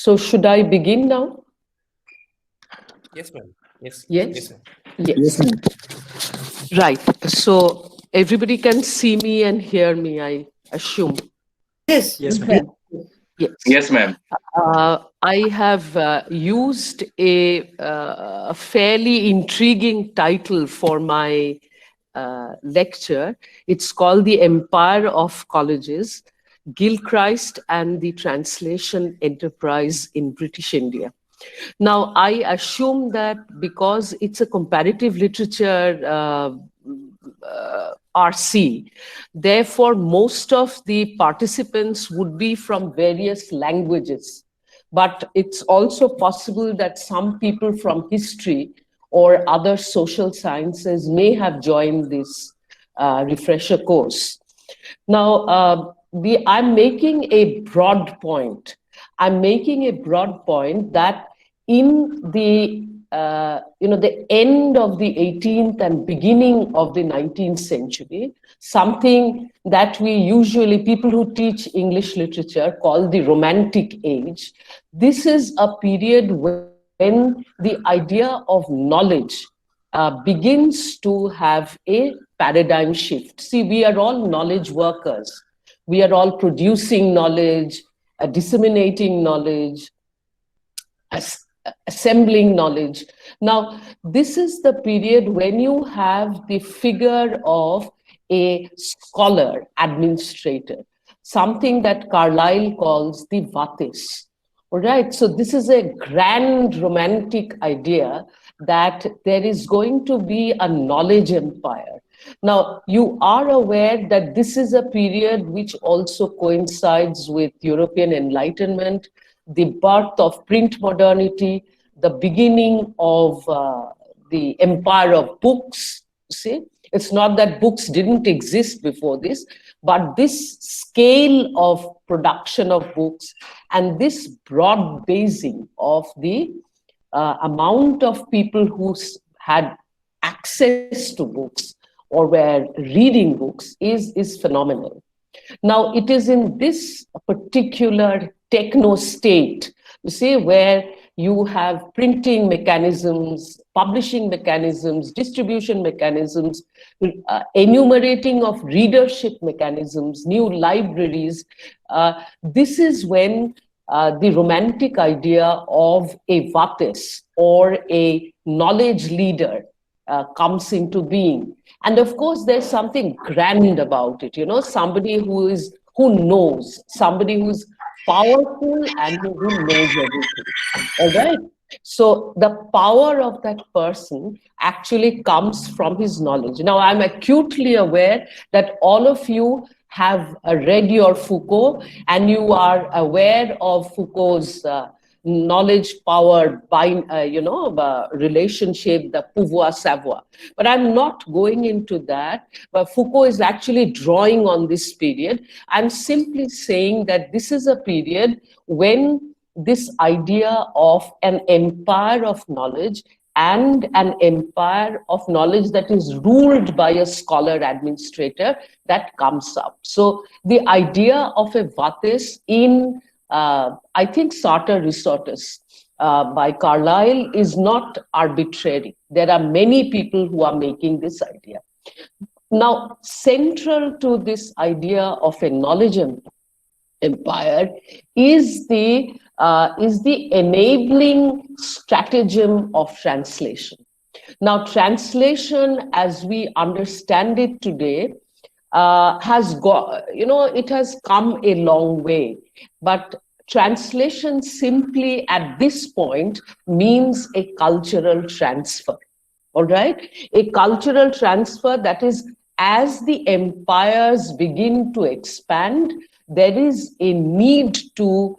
So should I begin now? Yes, ma'am. Yes. Yes? Yes, ma'am. Yes. Right. So everybody can see me and hear me, I assume. Yes, Yes, you ma'am. can. Yes. Yes, ma'am. I have used a fairly intriguing title for my lecture. It's called The Empire of Colleges, Gilchrist and the Translation Enterprise in British India. Now, I assume that because it's a comparative literature RC, therefore, most of the participants would be from various languages. But it's also possible that some people from history or other social sciences may have joined this refresher course. Now, I'm making a broad point. I'm making a broad point that in the the end of the 18th and beginning of the 19th century, something that we usually, people who teach English literature, call the Romantic Age. This is a period when the idea of knowledge begins to have a paradigm shift. See, we are all knowledge workers. We are all producing knowledge, disseminating knowledge, assembling knowledge. Now, this is the period when you have the figure of a scholar administrator, something that Carlyle calls the Vatis. All right, so this is a grand romantic idea that there is going to be a knowledge empire. Now, you are aware that this is a period which also coincides with European Enlightenment, the birth of print modernity, the beginning of the empire of books. See, it's not that books didn't exist before this, but this scale of production of books and this broad basing of the amount of people who had access to books or were reading books is phenomenal. Now, it is in this particular techno state, you see, where you have printing mechanisms, publishing mechanisms, distribution mechanisms, enumerating of readership mechanisms, new libraries. This is when the romantic idea of a vatis or a knowledge leader comes into being. And of course, there's something grand about it, somebody who knows, somebody who's powerful and who knows everything. All right. So the power of that person actually comes from his knowledge. Now, I'm acutely aware that all of you have read your Foucault and you are aware of Foucault's knowledge power relationship, the pouvoir savoir. But I'm not going into that. But Foucault is actually drawing on this period. I'm simply saying that this is a period when this idea of an empire of knowledge and an empire of knowledge that is ruled by a scholar administrator that comes up. So the idea of a vatis in I think Sartor Resartus by Carlyle is not arbitrary. There are many people who are making this idea. Now, central to this idea of a knowledge empire is the enabling stratagem of translation. Now, translation, as we understand it today, has got, it has come a long way. But translation simply at this point means a cultural transfer. All right? A cultural transfer that is, as the empires begin to expand, there is a need to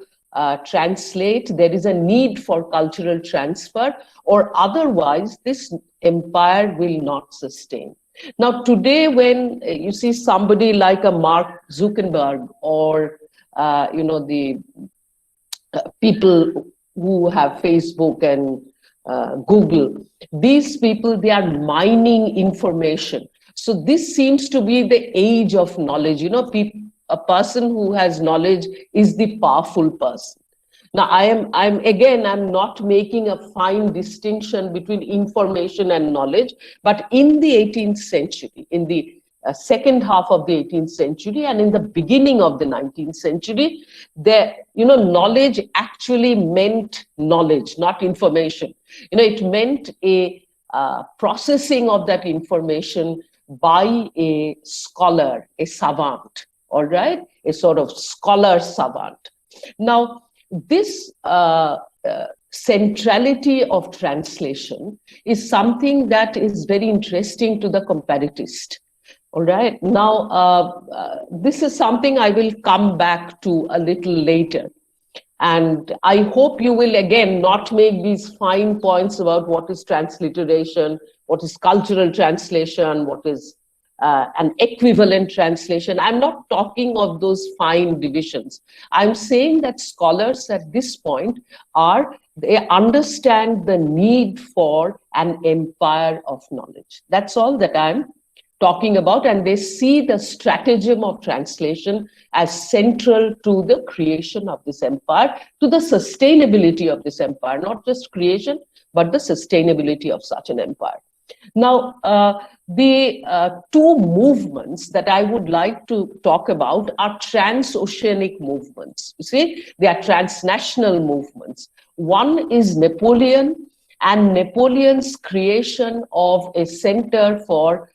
translate, there is a need for cultural transfer, or otherwise this empire will not sustain. Now, today, when you see somebody like a Mark Zuckerberg or, the people who have Facebook and Google, these people, they are mining information. So this seems to be the age of knowledge. A person who has knowledge is the powerful person. Now, I'm not making a fine distinction between information and knowledge, but in the 18th century, in the second half of the 18th century and in the beginning of the 19th century, knowledge actually meant knowledge, not information. It meant a processing of that information by a scholar, a savant, all right, a sort of scholar savant. Now, this centrality of translation is something that is very interesting to the comparatist. All right. Now, this is something I will come back to a little later. And I hope you will, again, not make these fine points about what is transliteration, what is cultural translation, what is an equivalent translation. I'm not talking of those fine divisions. I'm saying that scholars at this point they understand the need for an empire of knowledge. That's all that I'm talking about, and they see the stratagem of translation as central to the creation of this empire, to the sustainability of this empire, not just creation, but the sustainability of such an empire. Now, the two movements that I would like to talk about are transoceanic movements. You see, they are transnational movements. One is Napoleon and Napoleon's creation of a center for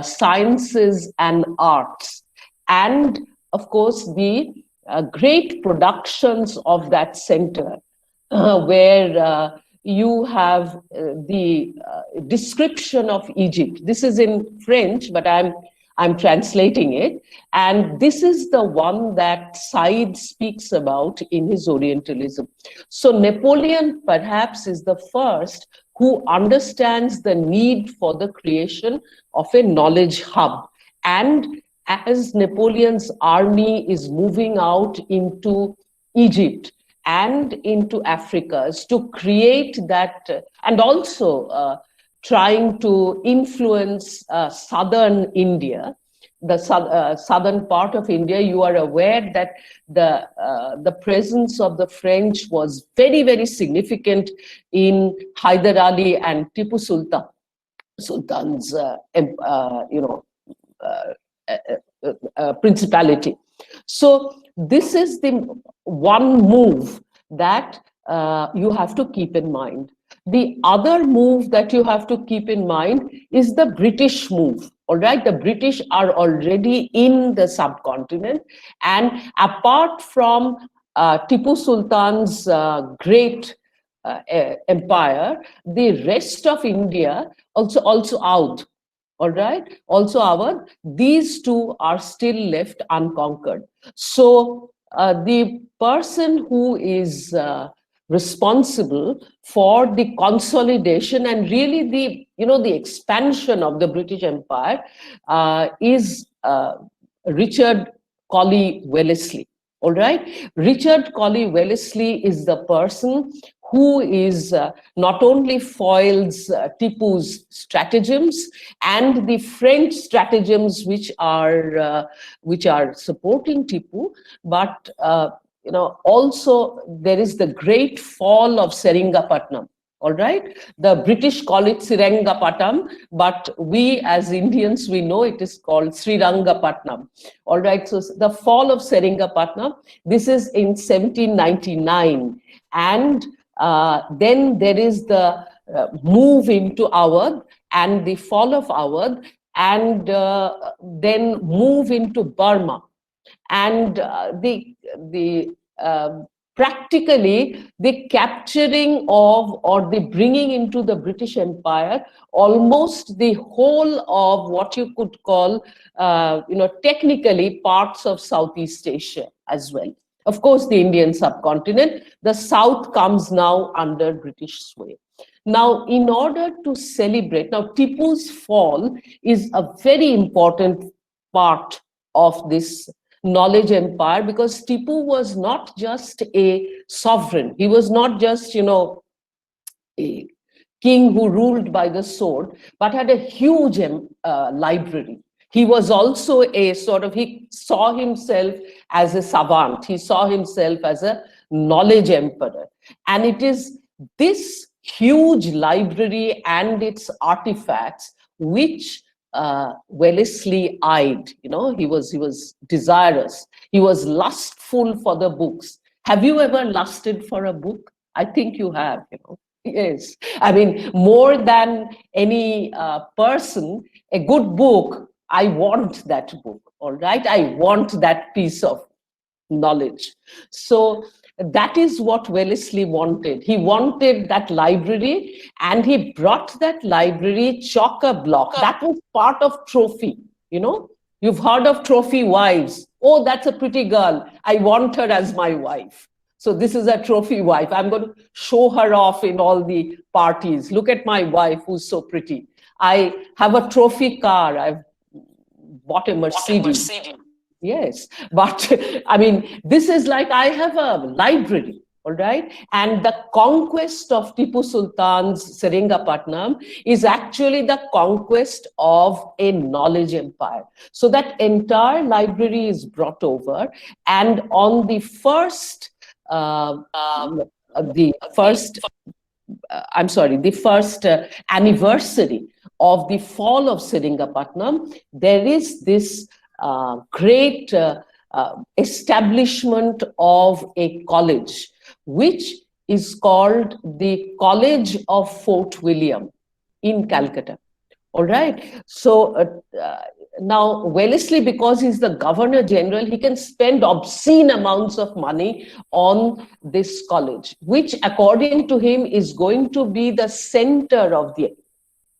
sciences and arts, and of course the great productions of that center, where you have the description of Egypt. This is in French, but I'm translating it, and this is the one that Said speaks about in his Orientalism. So Napoleon perhaps is the first who understands the need for the creation of a knowledge hub. And as Napoleon's army is moving out into Egypt and into Africa to create that, and also trying to influence southern India, the southern part of India, you are aware that the presence of the French was very, very significant in Hyder Ali and Tipu Sultan's principality. So this is the one move that you have to keep in mind. The other move that you have to keep in mind is the British move. All right, the British are already in the subcontinent, and apart from Tipu Sultan's great empire, the rest of India, also Oudh, all right, also Awadh, these two are still left unconquered. So the person who is responsible for the consolidation and really the expansion of the British Empire is Richard Colley Wellesley. All right, Richard Colley Wellesley is the person who is not only foils Tipu's stratagems and the French stratagems which are supporting Tipu, but also there is the great fall of Seringapatam. All right, the British call it Seringapatam, but we as Indians, we know it is called Srirangapatnam. All right, so the fall of Seringapatam, this is in 1799, and then there is the move into Awadh and the fall of Awadh, and then move into Burma, and practically the capturing of or the bringing into the British Empire almost the whole of what you could call, technically parts of Southeast Asia as well. Of course, the Indian subcontinent, the South comes now under British sway. Now, in order to celebrate, now Tipu's fall is a very important part of this knowledge empire, because Tipu was not just a sovereign. He was not just, a king who ruled by the sword, but had a huge library. He was also he saw himself as a savant. He saw himself as a knowledge emperor. And it is this huge library and its artifacts which Wellesley eyed. You know, he was desirous. He was lustful for the books. Have you ever lusted for a book? I think you have, you know. Yes. I mean, more than any person, a good book, I want that book, all right? I want that piece of knowledge. So that is what Wellesley wanted. He wanted that library, and he brought that library chock-a-block. That was part of trophy, you know. You've heard of trophy wives. Oh, that's a pretty girl. I want her as my wife. So this is a trophy wife. I'm going to show her off in all the parties. Look at my wife, who's so pretty. I have a trophy car. I've bought a Mercedes. Yes, but I mean, this is like I have a library, all right? And the conquest of Tipu Sultan's Seringapatnam is actually the conquest of a knowledge empire. So that entire library is brought over, and on the first anniversary of the fall of Seringapatnam, there is this great establishment of a college, which is called the College of Fort William in Calcutta. All right. So now Wellesley, because he's the Governor General, he can spend obscene amounts of money on this college, which according to him is going to be the center of the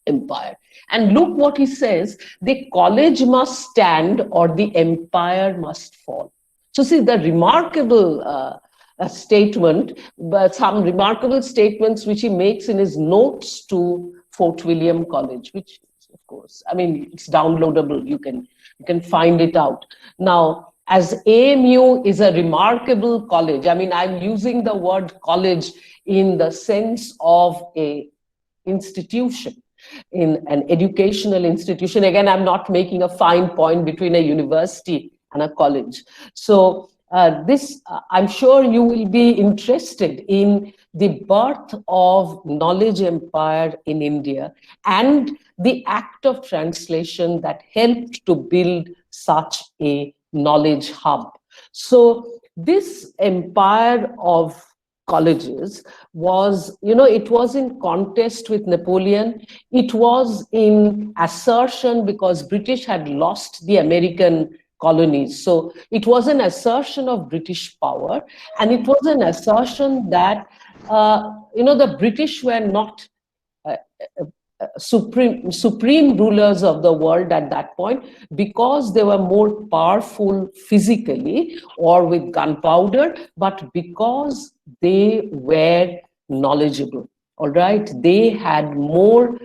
empire. And look what he says: the college must stand or the empire must fall. So see the remarkable statement, but some remarkable statements which he makes in his notes to Fort William College, which of course, I mean, it's downloadable. You can find it out. Now, as AMU is a remarkable college, I mean, I'm using the word college in the sense of a institution, in an educational institution. Again, I'm not making a fine point between a university and a college. So I'm sure you will be interested in the birth of knowledge empire in India and the act of translation that helped to build such a knowledge hub. So this empire of colleges was, you know, it was in contest with Napoleon. It was in assertion because British had lost the American colonies. So it was an assertion of British power, and it was an assertion that, you know, the British were not supreme rulers of the world at that point, because they were more powerful physically or with gunpowder, but because they were knowledgeable. All right, they had more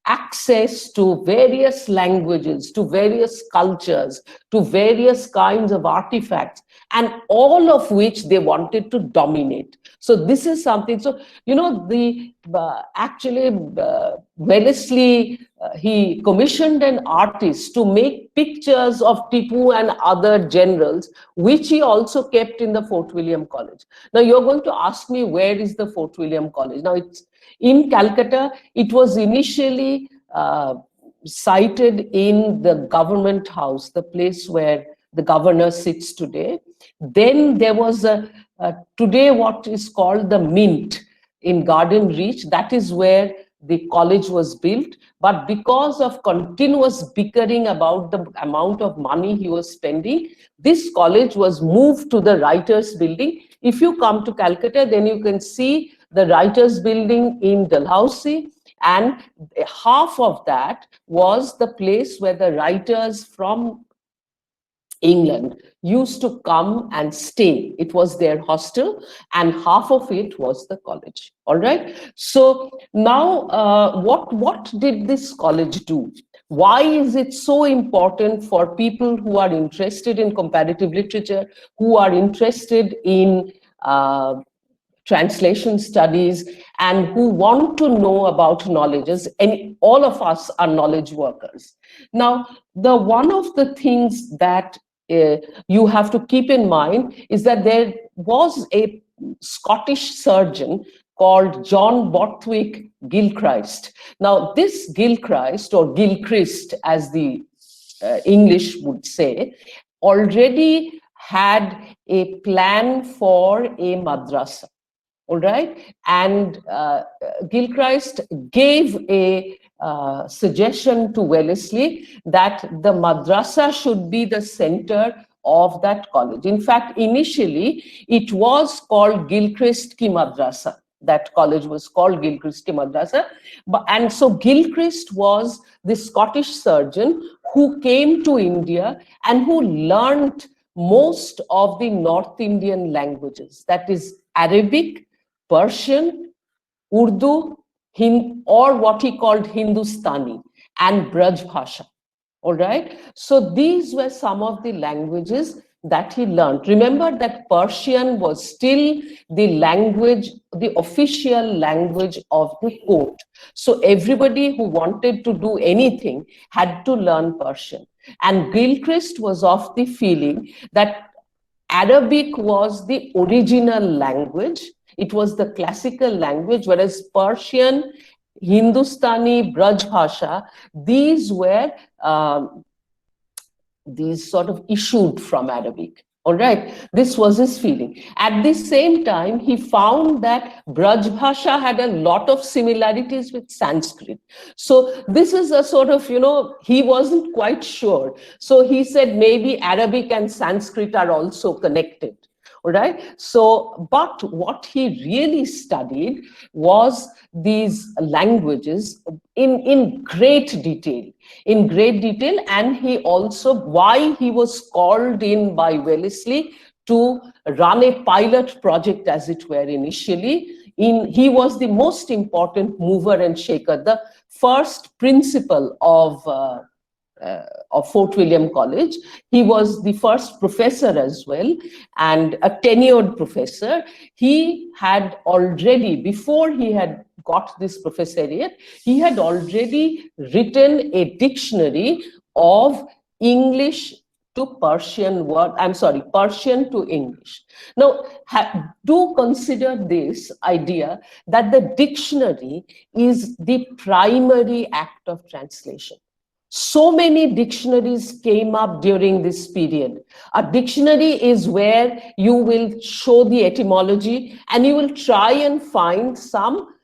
access to various languages, to various cultures, to various kinds of artifacts, and all of which they wanted to dominate. So this is something. So, you know, Wellesley, he commissioned an artist to make pictures of Tipu and other generals, which he also kept in the Fort William College. Now, you're going to ask me, where is the Fort William College? Now, it's in Calcutta. It was initially sited in the government house, the place where the governor sits today. Then there was today what is called the Mint in Garden Reach. That is where the college was built. But because of continuous bickering about the amount of money he was spending, this college was moved to the Writers' Building. If you come to Calcutta, then you can see the Writers' Building in Dalhousie, and half of that was the place where the writers from England used to come and stay. It was their hostel, and half of it was the college. All right. So now, what did this college do? Why is it so important for people who are interested in comparative literature, who are interested in translation studies, and who want to know about knowledges? And all of us are knowledge workers. Now, one of the things that you have to keep in mind is that there was a Scottish surgeon called John Borthwick Gilchrist. Now, this Gilchrist, or Gilchrist as the English would say, already had a plan for a madrasa. All right, and Gilchrist gave a suggestion to Wellesley that the madrasa should be the center of that college. In fact, initially it was called Gilchrist Ki Madrasa. That college was called Gilchrist Ki Madrasa. And so Gilchrist was the Scottish surgeon who came to India and who learned most of the North Indian languages, that is Arabic, Persian, Urdu, or what he called Hindustani, and Braj Bhasha. All right. So these were some of the languages that he learned. Remember that Persian was still the language, the official language of the court. So everybody who wanted to do anything had to learn Persian. And Gilchrist was of the feeling that Arabic was the original language. It was the classical language, whereas Persian, Hindustani, Braj Bhasha, these were these sort of issued from Arabic. All right, this was his feeling. At the same time, he found that Braj Bhasha had a lot of similarities with Sanskrit. So this is a sort of, he wasn't quite sure. So he said maybe Arabic and Sanskrit are also connected. All right. So, but what he really studied was these languages in great detail, and he also, why he was called in by Wellesley to run a pilot project, as it were, initially. He was the most important mover and shaker, the first principal of Fort William College. He was the first professor as well, and a tenured professor. He had already, before he had got this professoriate, he had already written a dictionary of English to Persian word, Persian to English. Now, do consider this idea that the dictionary is the primary act of translation. So many dictionaries came up during this period. A dictionary is where you will show the etymology and you will try and find some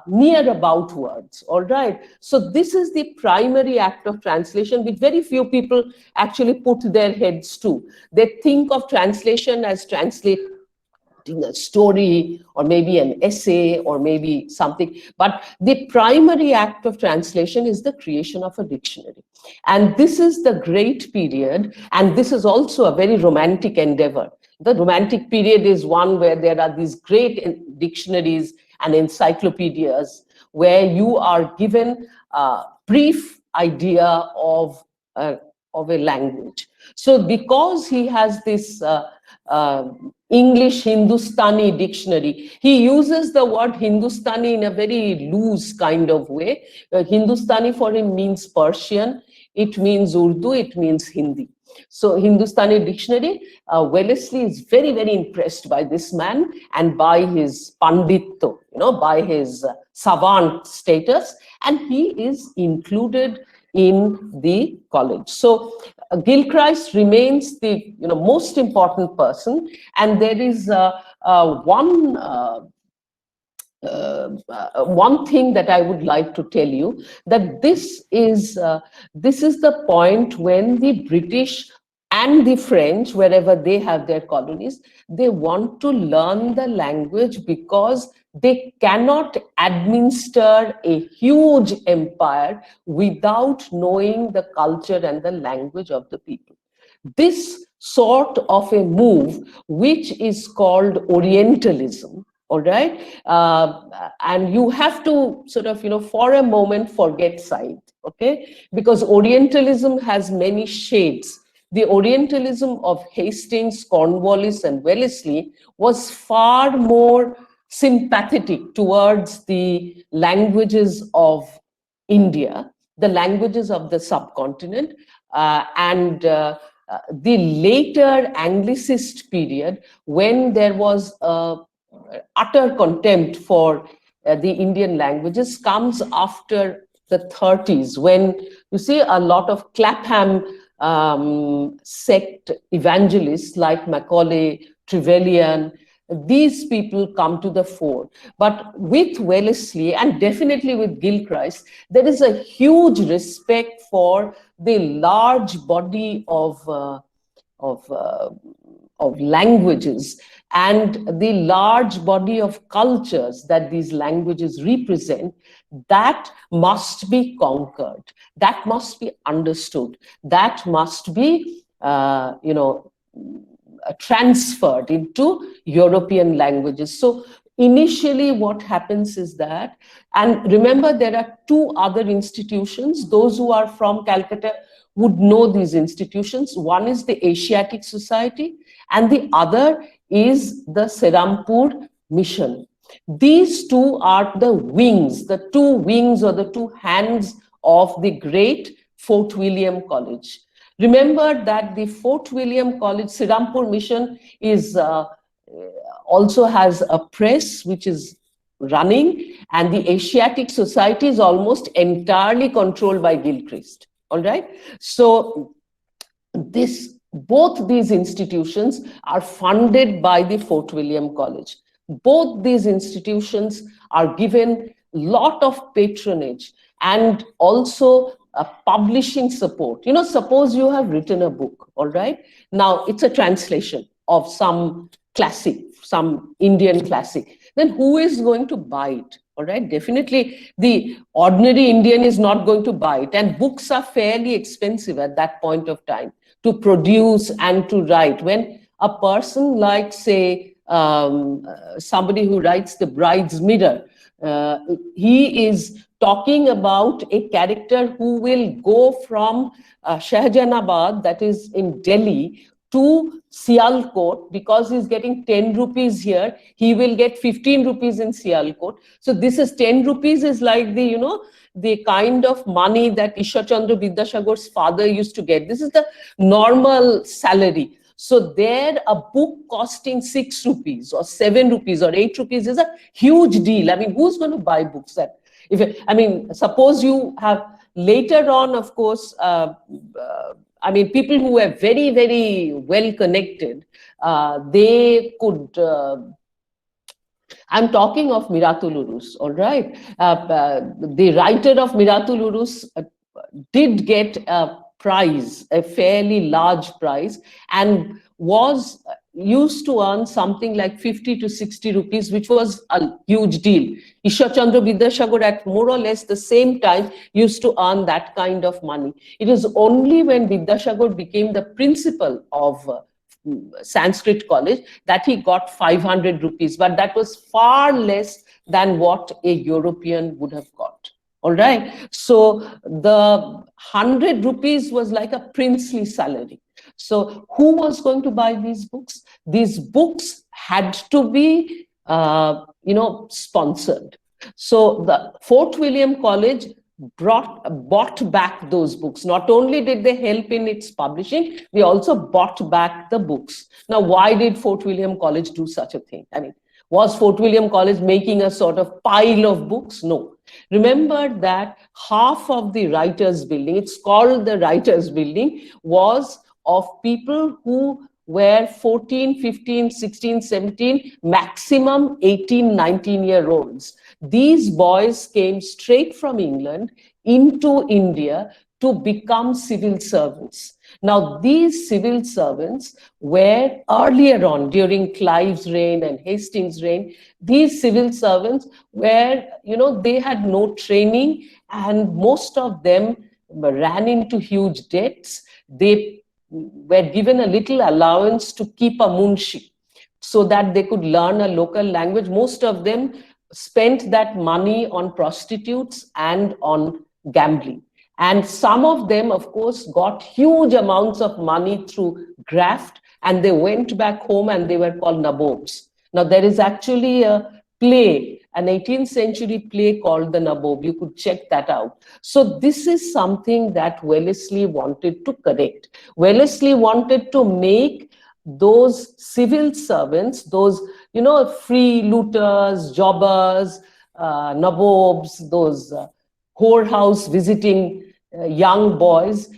near about words. All right. So this is the primary act of translation, which very few people actually put their heads to. They think of translation as translating a story or maybe an essay or maybe something, but the primary act of translation is the creation of a dictionary. And this is the great period, and this is also a very romantic endeavor. The romantic period is one where there are these great dictionaries and encyclopedias where you are given a brief idea of a language. So because he has this English Hindustani dictionary, he uses the word Hindustani in a very loose kind of way. Hindustani for him means Persian, it means Urdu, it means Hindi. So Hindustani dictionary, Wellesley is very, very impressed by this man and by his panditto, by his savant status, and he is included in the college. So Gilchrist remains the most important person, and there is one thing that I would like to tell you, that this is the point when the British and the French, wherever they have their colonies, they want to learn the language because they cannot administer a huge empire without knowing the culture and the language of the people. This sort of a move, which is called Orientalism, all right, and you have to sort of, for a moment forget sight, okay, because Orientalism has many shades. The Orientalism of Hastings, Cornwallis, and Wellesley was far more sympathetic towards the languages of India, the languages of the subcontinent, and the later Anglicist period, when there was a utter contempt for the Indian languages comes after the 30s, when you see a lot of Clapham sect evangelists like Macaulay, Trevelyan, these people come to the fore. But with Wellesley and definitely with Gilchrist, there is a huge respect for the large body of, uh, of languages and the large body of cultures that these languages represent, that must be conquered, that must be understood, that must be, transferred into European languages. So initially what happens is that, and remember there are two other institutions, those who are from Calcutta would know these institutions. One is the Asiatic Society and the other is the Serampur Mission. These two are the wings, the two wings or the two hands of the great Fort William College. Remember that the Fort William College, Serampur Mission is also has a press which is running, and the Asiatic Society is almost entirely controlled by Gilchrist. All right. So both these institutions are funded by the Fort William College. Both these institutions are given a lot of patronage and also publishing support. You know, suppose you have written a book, all right? Now it's a translation of some classic, some Indian classic. Then who is going to buy it? All right, definitely the ordinary Indian is not going to buy it, and books are fairly expensive at that point of time to produce and to write. When a person like, say, somebody who writes The Bride's Mirror, he is talking about a character who will go from Shahjahanabad, that is in Delhi, to Sialkot. Because he's getting 10 rupees here, he will get 15 rupees in Sialkot. So this is 10 rupees is like the, the kind of money that Ishwar Chandra Vidyasagar's father used to get. This is the normal salary. So there, a book costing 6 rupees or 7 rupees or 8 rupees is a huge deal. I mean, who's going to buy books that? Suppose you have later on, of course, people who are very, very well connected, they could, I'm talking of Miratul Urus, all right? The writer of Miratul Urus did get a prize, a fairly large prize, and was used to earn something like 50 to 60 rupees, which was a huge deal. Ishwar Chandra Vidyasagar at more or less the same time used to earn that kind of money. It is only when Vidyasagar became the principal of Sanskrit College that he got 500 rupees, but that was far less than what a European would have got. All right. So the 100 rupees was like a princely salary. So who was going to buy these books? These books had to be, sponsored. So the Fort William College bought back those books. Not only did they help in its publishing, they also bought back the books. Now, why did Fort William College do such a thing? I mean, was Fort William College making a sort of pile of books? No. Remember that half of the Writers' Building, it's called the Writers' Building, was of people who were 14, 15, 16, 17, maximum 18, 19-year-olds. These boys came straight from England into India to become civil servants. Now, these civil servants were earlier on, during Clive's reign and Hastings' reign, these civil servants were, they had no training, and most of them ran into huge debts. They were given a little allowance to keep a munshi so that they could learn a local language. Most of them spent that money on prostitutes and on gambling. And some of them, of course, got huge amounts of money through graft, and they went back home and they were called nabobs. Now, there is actually a play, an 18th century play called The Nabob. You could check that out. So this is something that Wellesley wanted to correct. Wellesley wanted to make those civil servants, those, free looters, jobbers, nabobs, those whorehouse visiting young boys,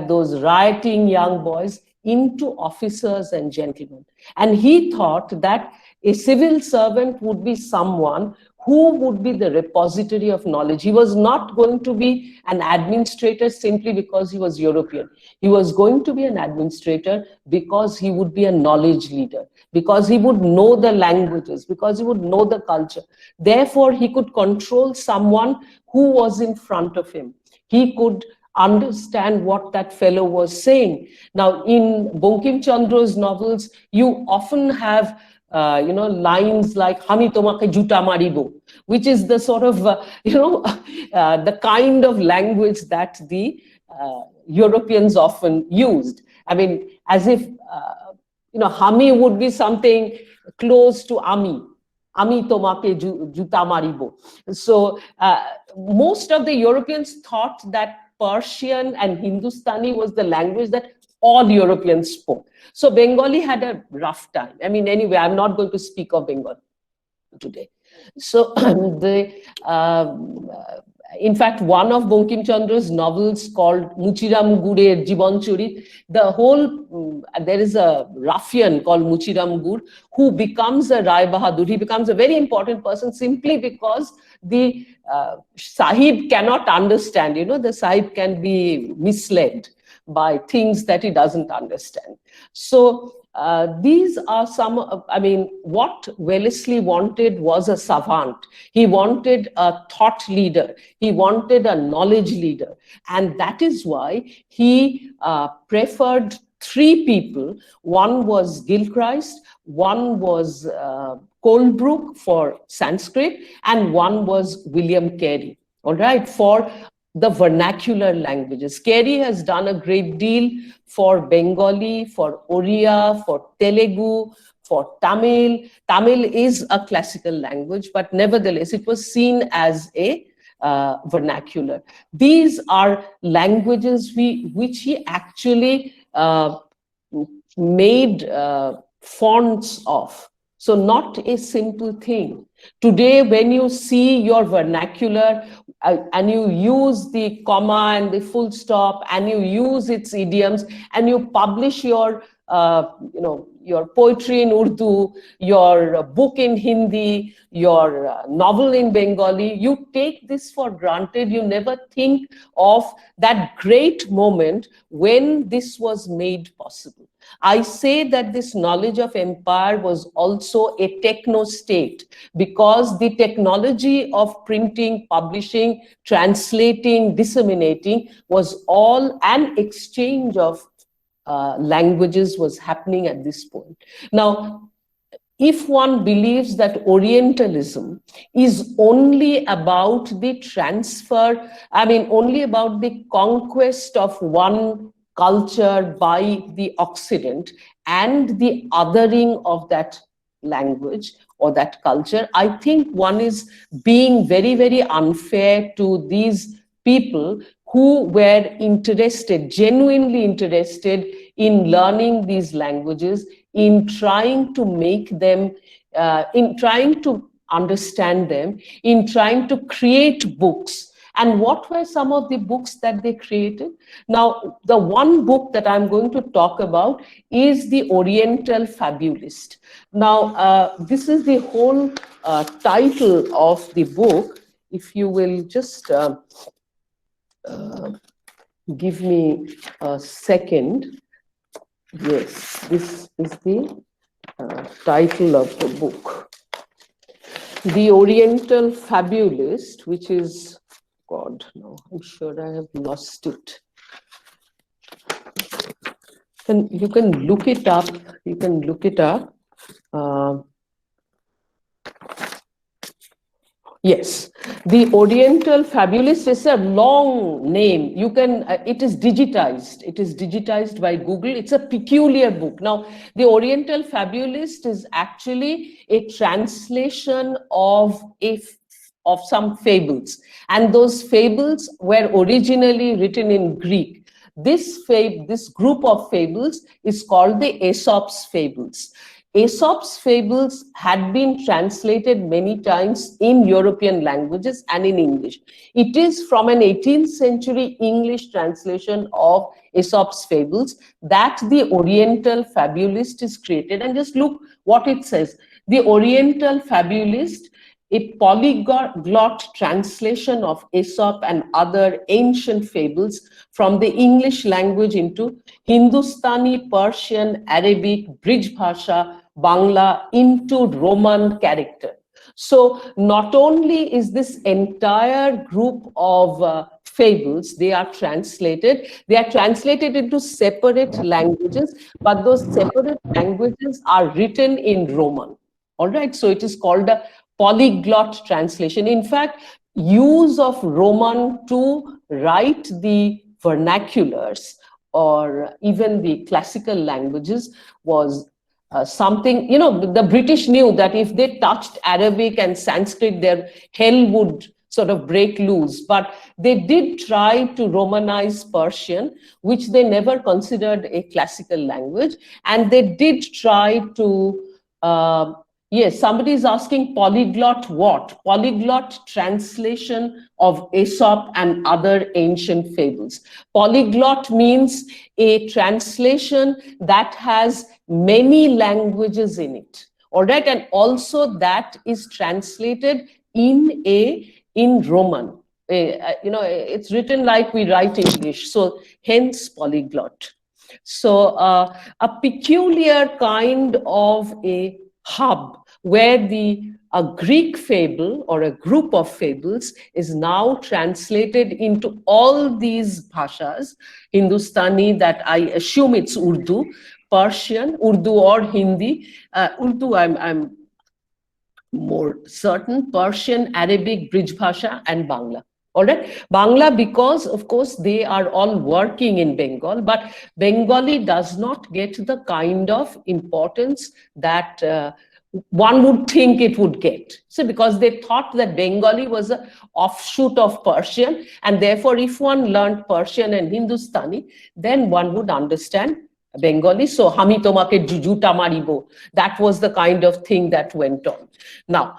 those rioting young boys, into officers and gentlemen. And he thought that a civil servant would be someone who would be the repository of knowledge. He was not going to be an administrator simply because he was European. He was going to be an administrator because he would be a knowledge leader, because he would know the languages, because he would know the culture. Therefore, he could control someone who was in front of him. He could understand what that fellow was saying. Now, in Bankim Chandra's novels, you often have lines like "Hami tomake juta maribo," which is the sort of the kind of language that the Europeans often used. I mean, as if "Hami" would be something close to "Ami." "Ami tomake juta maribo." So most of the Europeans thought that Persian and Hindustani was the language that all Europeans spoke. So Bengali had a rough time. I mean, anyway, I'm not going to speak of Bengal today. So in fact, one of Bankim Chandra's novels called Muchiram Gurer Jiban Chorit, there is a ruffian called Muchiram Gur who becomes a Rai Bahadur. He becomes a very important person simply because the Sahib cannot understand. The Sahib can be misled by things that he doesn't understand. So these are what Wellesley wanted was a savant. He wanted a thought leader. He wanted a knowledge leader. And that is why he preferred three people. One was Gilchrist, one was Colebrooke for Sanskrit, and one was William Carey, all right, for the vernacular languages. Carey has done a great deal for Bengali, for Oriya, for Telugu, for Tamil. Tamil is a classical language, but nevertheless, it was seen as a vernacular. These are languages which he actually made fonts of. So not a simple thing. Today, when you see your vernacular and you use the comma and the full stop and you use its idioms and you publish your poetry in Urdu, your book in Hindi, your novel in Bengali, you take this for granted. You never think of that great moment when this was made possible. I say that this knowledge of empire was also a techno state because the technology of printing, publishing, translating, disseminating was all an exchange of languages was happening at this point. Now, if one believes that Orientalism is only about the transfer, only about the conquest of one culture by the Occident and the othering of that language or that culture, I think one is being very, very unfair to these people who were interested, genuinely interested in learning these languages, in trying to make them, in trying to understand them, in trying to create books. And what were some of the books that they created? Now, the one book that I'm going to talk about is the Oriental Fabulist. Now, this is the whole title of the book. If you will just give me a second. Yes, this is the title of the book. The Oriental Fabulist, which is, God, no, I'm sure I have lost it. And you can look it up. You can look it up. Yes, the Oriental Fabulist is a long name. You can, it is digitized. It is digitized by Google. It's a peculiar book. Now, the Oriental Fabulist is actually a translation of some fables. And those fables were originally written in Greek. this group of fables is called the Aesop's fables. Aesop's fables had been translated many times in European languages and in English. It is from an 18th century English translation of Aesop's fables that the Oriental Fabulist is created. And just look what it says. The Oriental Fabulist, a polyglot translation of Aesop and other ancient fables from the English language into Hindustani, Persian, Arabic, Brij Bhasha, Bangla into Roman character. So not only is this entire group of fables, they are translated into separate languages, but those separate languages are written in Roman. All right, so it is called a polyglot translation. In fact, use of Roman to write the vernaculars or even the classical languages was something, the British knew that if they touched Arabic and Sanskrit, their hell would sort of break loose. But they did try to Romanize Persian, which they never considered a classical language. And they did try to, yes, somebody is asking polyglot what? Polyglot translation of Aesop and other ancient fables. Polyglot means a translation that has many languages in it. All right, and also that is translated in Roman. It's written like we write English, so hence polyglot. So a peculiar kind of a hub where a Greek fable or a group of fables is now translated into all these bhashas, Hindustani, that I assume it's Urdu, Persian, Urdu or Hindi, Urdu I'm more certain, Persian, Arabic, Brij Bhasha and Bangla. All right, Bangla, because of course they are all working in Bengal, but Bengali does not get the kind of importance that one would think it would get. So because they thought that Bengali was an offshoot of Persian, and therefore if one learned Persian and Hindustani, then one would understand Bengali. So Hami tomake jujuta maribo, that was the kind of thing that went on. Now,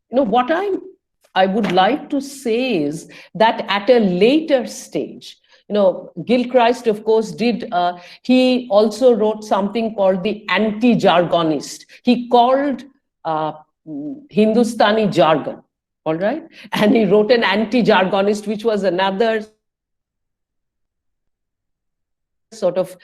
what I would like to say is that at a later stage, Gilchrist, of course, he also wrote something called the anti-jargonist. He called Hindustani jargon, all right? And he wrote an anti-jargonist, which was another sort of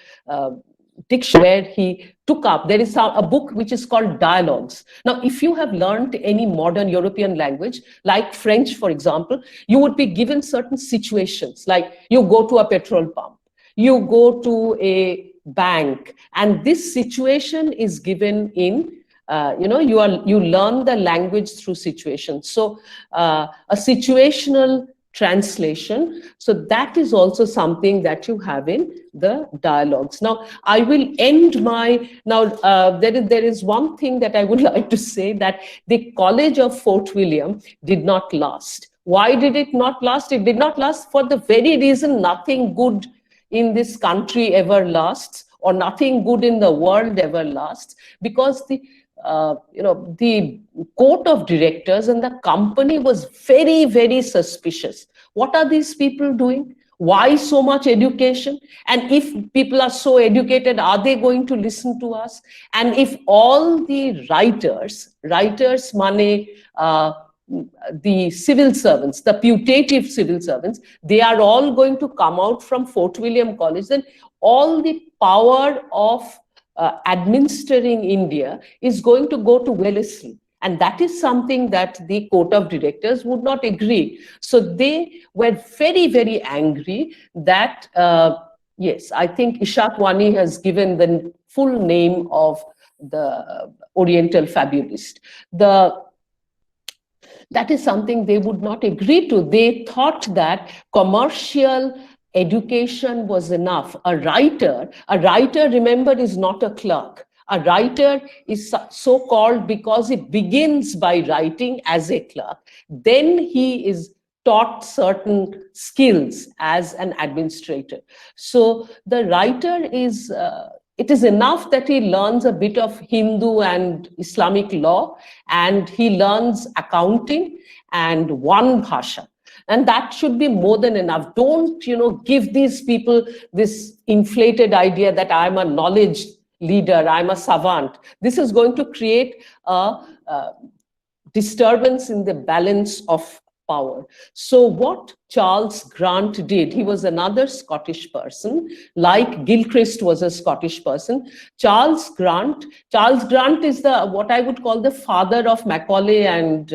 dictionary where he took up. There is a book which is called Dialogues. Now, if you have learned any modern European language, like French, for example, you would be given certain situations, like you go to a petrol pump, you go to a bank, and this situation is given in, you learn the language through situations. So a situational translation. So that is also something that you have in the dialogues. Now, I will end there is one thing that I would like to say, that the College of Fort William did not last. Why did it not last? It did not last for the very reason nothing good in this country ever lasts, or nothing good in the world ever lasts, because the court of directors and the company was very, very suspicious. What are these people doing? Why so much education? And if people are so educated, are they going to listen to us? And if all the writers, money, the civil servants, the putative civil servants, they are all going to come out from Fort William College, then all the power of administering India is going to go to Wellesley. And that is something that the court of directors would not agree. So they were very, very angry that, yes, I think Ishaq Wani has given the full name of the Oriental Fabulist. That is something they would not agree to. They thought that commercial education was enough. A writer, remember, is not a clerk. A writer is so called because it begins by writing as a clerk. Then he is taught certain skills as an administrator. So the writer is, it is enough that he learns a bit of Hindu and Islamic law, and he learns accounting and one bhasha. And that should be more than enough. Don't, give these people this inflated idea that I'm a knowledge leader, I'm a savant. This is going to create a disturbance in the balance of power. So what Charles Grant did, he was another Scottish person, like Gilchrist was a Scottish person. Charles Grant is the, what I would call the father of Macaulay and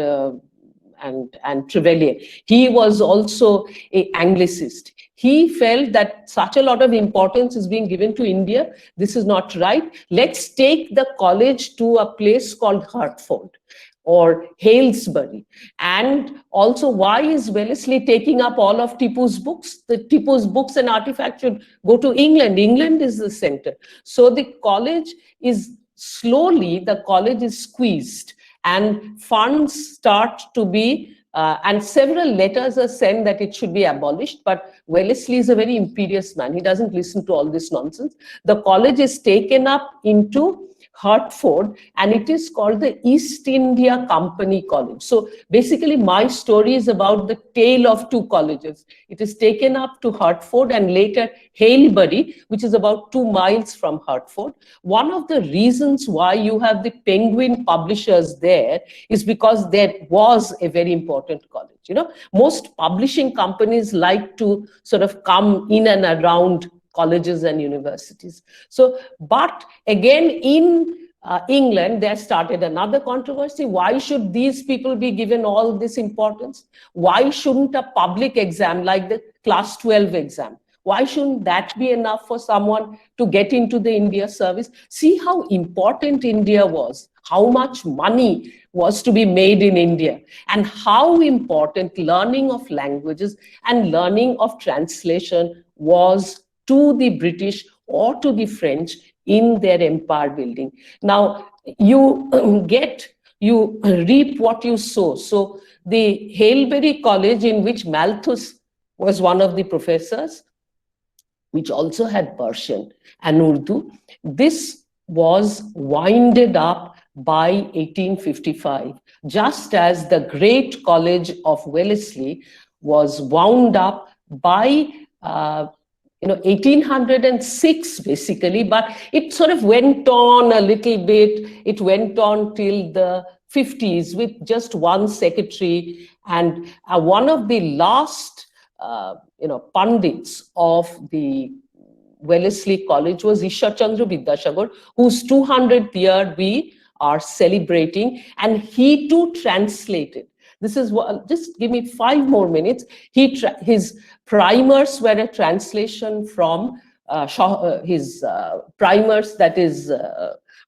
Trevelyan. He was also an Anglicist. He felt that such a lot of importance is being given to India. This is not right. Let's take the college to a place called Hertford or Halesbury. And also, why is Wellesley taking up all of Tipu's books? The Tipu's books and artifacts should go to England. England is the center. So the college is squeezed, and funds start to be, and several letters are sent that it should be abolished, but Wellesley is a very imperious man. He doesn't listen to all this nonsense. The college is taken up into Hertford, and it is called the East India Company College. So basically, my story is about the tale of two colleges. It is taken up to Hertford and later Haileybury, which is about 2 miles from Hertford. One of the reasons why you have the Penguin publishers there is because there was a very important college. Most publishing companies like to sort of come in and around colleges and universities. So, but again, in England, there started another controversy. Why should these people be given all this importance? Why shouldn't a public exam like the class 12 exam? Why shouldn't that be enough for someone to get into the India service? See how important India was, how much money was to be made in India, and how important learning of languages and learning of translation was to the British or to the French in their empire building. Now, you reap what you sow. So the Haileybury College, in which Malthus was one of the professors, which also had Persian and Urdu, this was winded up by 1855, just as the great college of Wellesley was wound up by 1806 basically, but it sort of went on a little bit. It went on till the 50s with just one secretary, and one of the last pundits of the Wellesley College was Ishwar Chandra Vidyasagar, whose 200th year we are celebrating, and he too translated. This is what, just give me 5 more minutes. His primers were a translation from his primers, that is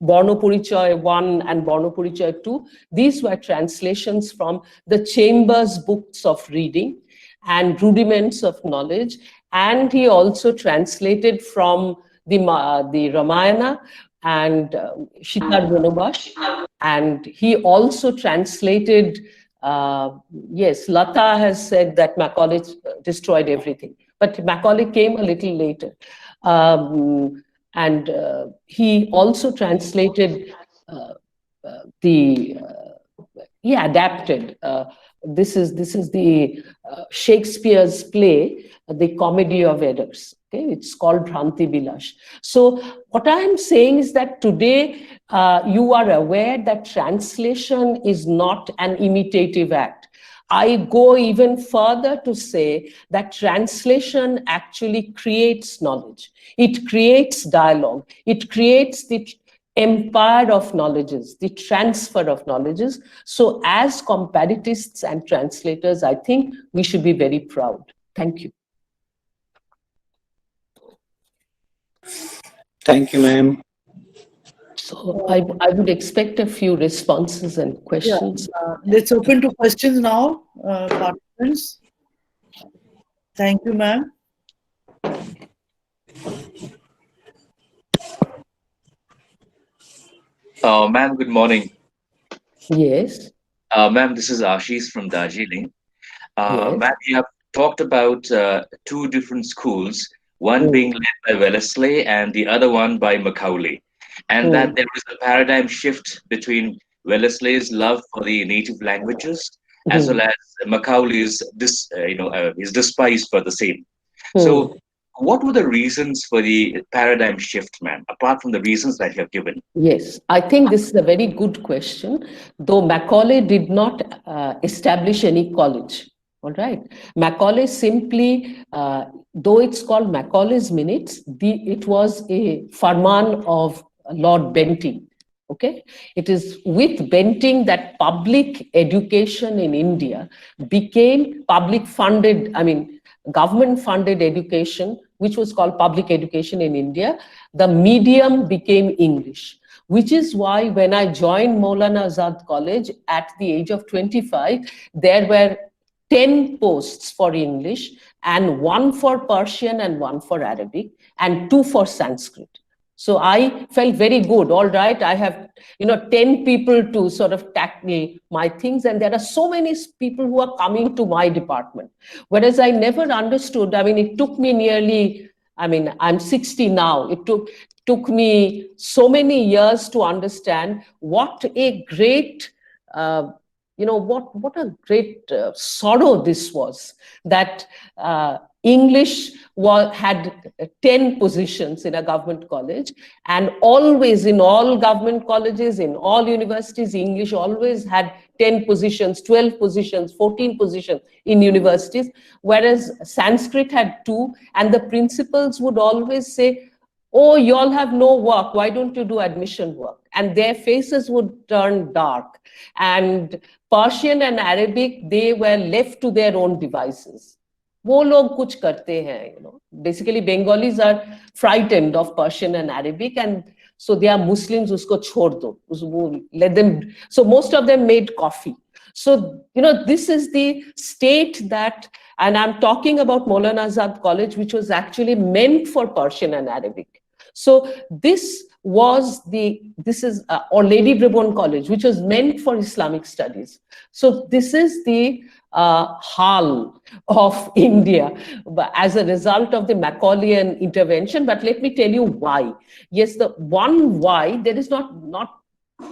Borno Porichoy 1 and Borno Porichoy 2. These were translations from the Chambers books of reading and rudiments of knowledge. And he also translated from the Ramayana and Shitar Vanobash. And he also translated, yes, Lata has said that Macaulay destroyed everything, but Macaulay came a little later. And he also translated adapted. This is the Shakespeare's play, The Comedy of Errors. Okay, it's called Bhranti Bilash. So what I am saying is that today you are aware that translation is not an imitative act. I go even further to say that translation actually creates knowledge. It creates dialogue. It creates the empire of knowledges, the transfer of knowledges. So as comparatists and translators, I think we should be very proud. Thank you. Thank you, ma'am. So I would expect a few responses and questions. Yeah, let's open to questions now, participants. Thank you, ma'am. Ma'am, good morning. Yes. Ma'am, this is Ashish from Darjeeling. Yes. Ma'am, you have talked about two different schools, one Mm, being led by Wellesley and the other one by Macaulay, and that mm, there was a paradigm shift between Wellesley's love for the native languages as well mm, as Macaulay's his despise for the same. mm. So, what were the reasons for the paradigm shift, ma'am, apart from the reasons that you have given? Yes, I think this is a very good question, though Macaulay did not establish any college. All right. Macaulay simply, though it's called Macaulay's Minutes, it was a farman of Lord Bentinck. Okay. It is with Bentinck that public education in India became public funded, I mean, government funded education, which was called public education in India. The medium became English, which is why when I joined Maulana Azad College at the age of 25, there were 10 posts for English and one for Persian and one for Arabic and two for Sanskrit. So I felt very good. All right, I have 10 people to sort of tackle my things, and there are so many people who are coming to my department. Whereas I never understood. I mean, it took me nearly. I mean, I'm 60 now. It took me so many years to understand what a great what a great sorrow this was, that English had 10 positions in a government college, and always in all government colleges, in all universities, English always had 10 positions, 12 positions, 14 positions in universities, whereas Sanskrit had two, and the principals would always say, "Oh, you all have no work. Why don't you do admission work?" And their faces would turn dark. And Persian and Arabic, they were left to their own devices. वो लोग कुछ करते हैं, Basically, Bengalis are frightened of Persian and Arabic, and so they are Muslims. उसको छोड़ दो, let them. So most of them made coffee. So this is the state that, and I'm talking about Maulana Azad College, which was actually meant for Persian and Arabic. So this is or Lady Brabourne College, which was meant for Islamic studies. So this is the hal of India as a result of the Macaulayan intervention. But let me tell you why. Yes, the one why, there is not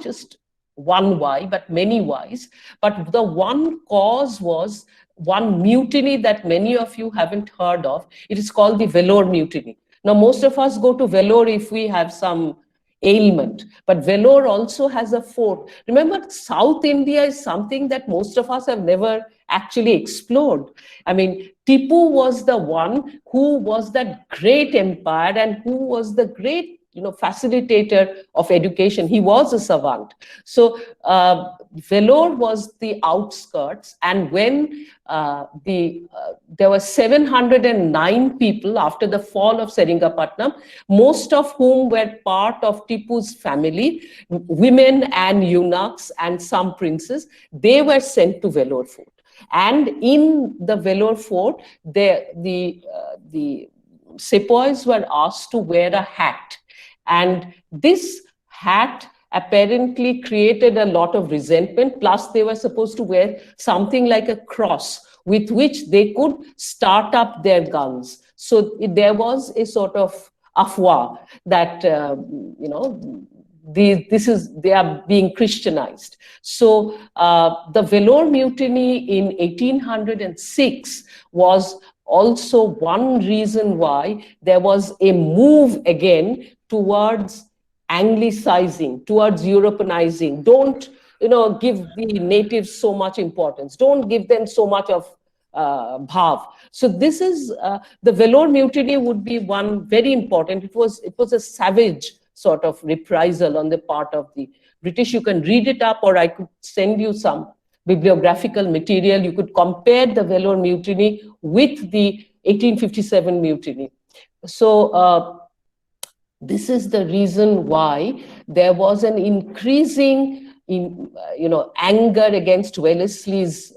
just one why, but many whys. But the one cause was one mutiny that many of you haven't heard of. It is called the Vellore Mutiny. Now, most of us go to Vellore if we have some ailment, but Vellore also has a fort. Remember, South India is something that most of us have never actually explored. I mean, Tipu was the one who was that great empire and who was the great facilitator of education. He was a savant. So Vellore was the outskirts, and when there were 709 people after the fall of Seringapatnam, most of whom were part of Tipu's family, women and eunuchs and some princes. They were sent to Vellore Fort. And in the Vellore Fort, the sepoys were asked to wear a hat. And this hat apparently created a lot of resentment. Plus, they were supposed to wear something like a cross with which they could start up their guns. So there was a sort of afwa that, they are being Christianized. So the Vellore Mutiny in 1806 was also one reason why there was a move again towards Anglicizing, towards Europeanizing. Don't give the natives so much importance. Don't give them so much of bhav. So this is the Vellore Mutiny would be one very important. It was a savage sort of reprisal on the part of the British. You can read it up, or I could send you some bibliographical material. You could compare the Vellore Mutiny with the 1857 mutiny. So this is the reason why there was an increasing anger against Wellesley's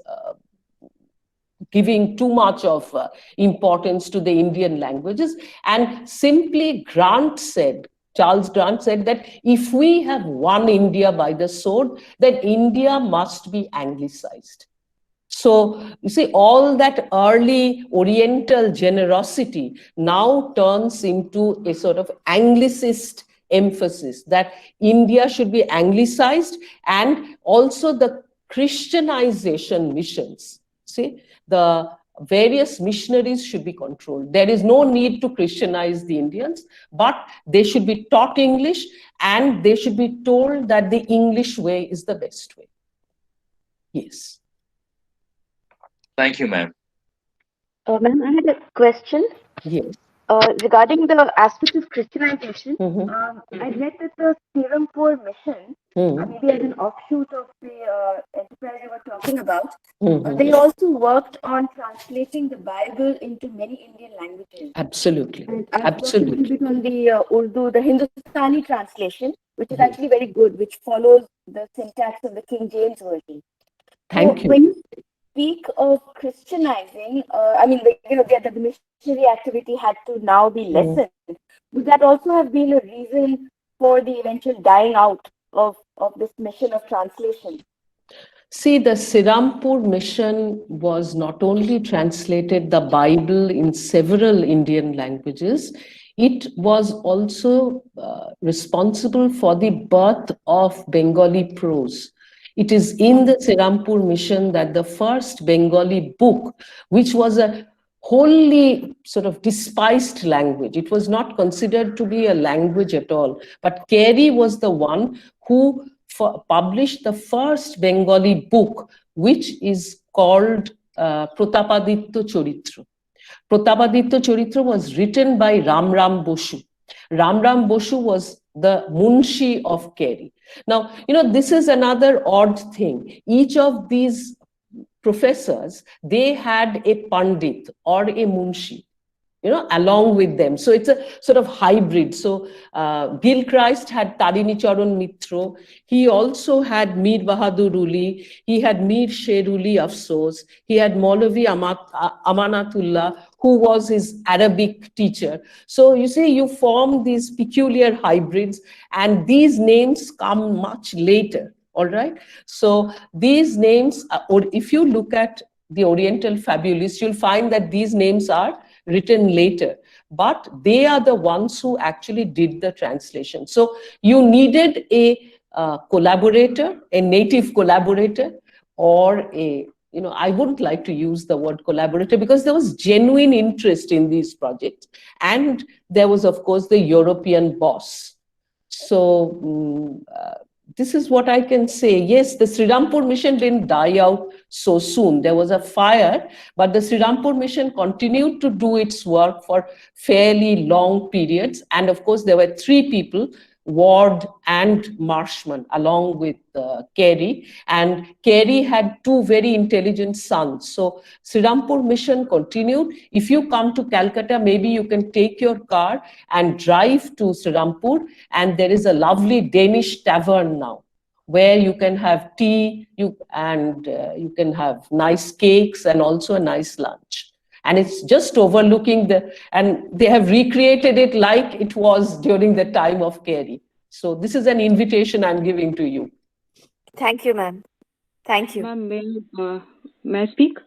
giving too much of importance to the Indian languages. And simply Charles Grant said that if we have won India by the sword, then India must be Anglicized. So you see, all that early Oriental generosity now turns into a sort of Anglicist emphasis that India should be Anglicized, and also the Christianization missions. See, the various missionaries should be controlled. There is no need to Christianize the Indians, but they should be taught English, and they should be told that the English way is the best way. Yes. Thank you, ma'am. Ma'am, I had a question Yes. regarding the aspect of Christianization. Mhm. I read that the Serampore mission, Mhm. maybe as an offshoot of the enterprise you were talking about, Mhm. they also worked on translating the Bible into many Indian languages. Absolutely. And I've worked a Absolutely. little bit on the Urdu, the Hindustani translation, which is Mhm. actually very good, which follows the syntax of the King James version. Thank So you. when you speak of Christianizing, I mean, the missionary activity had to now be lessened. Would that also have been a reason for the eventual dying out of this mission of translation? See, the Serampore mission was not only translated the Bible in several Indian languages, it was also responsible for the birth of Bengali prose. It is in the Serampore mission that the first Bengali book, which was a wholly sort of despised language, it was not considered to be a language at all, but Carey was the one who published the first Bengali book, which is called Protapaditya Charitra. Protapaditya Charitra was written by Ram Ram Bosu. Ram Ram Bosu was the Munshi of Carey. Now, this is another odd thing. Each of these professors, they had a Pandit or a Munshi, along with them. So it's a sort of hybrid. So Gilchrist had Tarini Charan Mitra. He also had Mir Bahadur Uli. He had Mir Sher Uli Afsos. He had Maulavi Amanatullah, who was his Arabic teacher. So you see, you form these peculiar hybrids, and these names come much later. All right. So these names, or if you look at the Oriental Fabulists, you'll find that these names are written later, but they are the ones who actually did the translation. So you needed a collaborator, a native collaborator, or I wouldn't like to use the word collaborator because there was genuine interest in these projects. And there was, of course, the European boss. So this is what I can say. Yes, the Srirampur mission didn't die out so soon. There was a fire, but the Srirampur mission continued to do its work for fairly long periods. And of course, there were 3 people, Ward and Marshman, along with Carey. And Carey had 2 very intelligent sons. So Srirampur mission continued. If you come to Calcutta, maybe you can take your car and drive to Srirampur. And there is a lovely Danish tavern now, where you can have tea, you can have nice cakes and also a nice lunch. And it's just overlooking and they have recreated it like it was during the time of Carey. So this is an invitation I'm giving to you. Thank you, ma'am. Thank you. Ma'am, may I speak?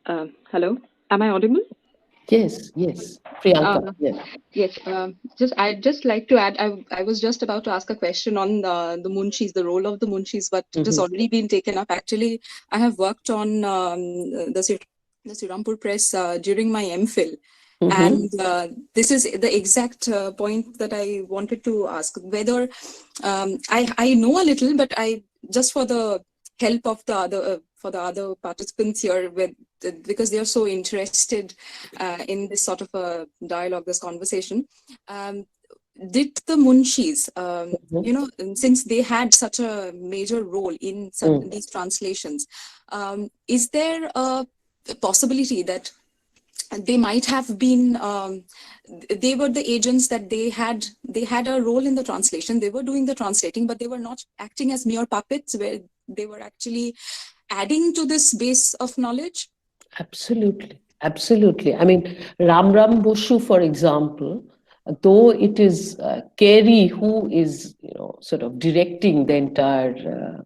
Hello, am I audible? Yes, Priyanka. Yes. I'd just like to add. I was just about to ask a question on the Munshis, the role of the Munshis, but it has already been taken up. Actually, I have worked on the Srirampur Press during my MPhil. And this is the exact point that I wanted to ask, whether I know a little, but I just for the help of the other participants here, because they are so interested in this sort of a dialogue, this conversation. Did the Munshis, since they had such a major role in these translations, is there a possibility that they might have been they were the agents, that they had a role in the translation, they were doing the translating, but they were not acting as mere puppets, where they were actually adding to this base of knowledge? Absolutely. I mean, Ram Ram Bosu, for example, though it is Carey who is sort of directing the entire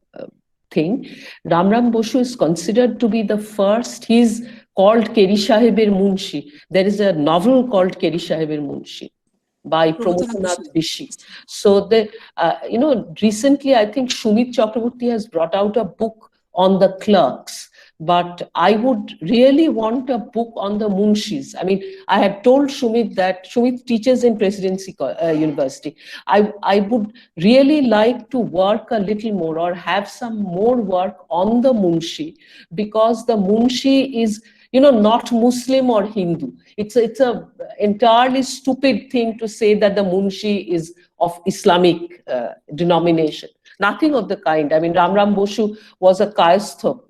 thing. Ramram Bosu is considered to be the first. He's called Keri Sahibir Munshi. There is a novel called Keri Sahibir Munshi by Pramodanath Rishi. So recently I think Shumit Chakraborty has brought out a book on the clerks, but I would really want a book on the Munshis. I mean, I had told Shumit that Shumit teaches in Presidency University. I would really like to work a little more or have some more work on the Munshi, because the Munshi is, not Muslim or Hindu. It's a entirely stupid thing to say that the Munshi is of Islamic denomination. Nothing of the kind. I mean, Ramram Bosu was a Kayastha,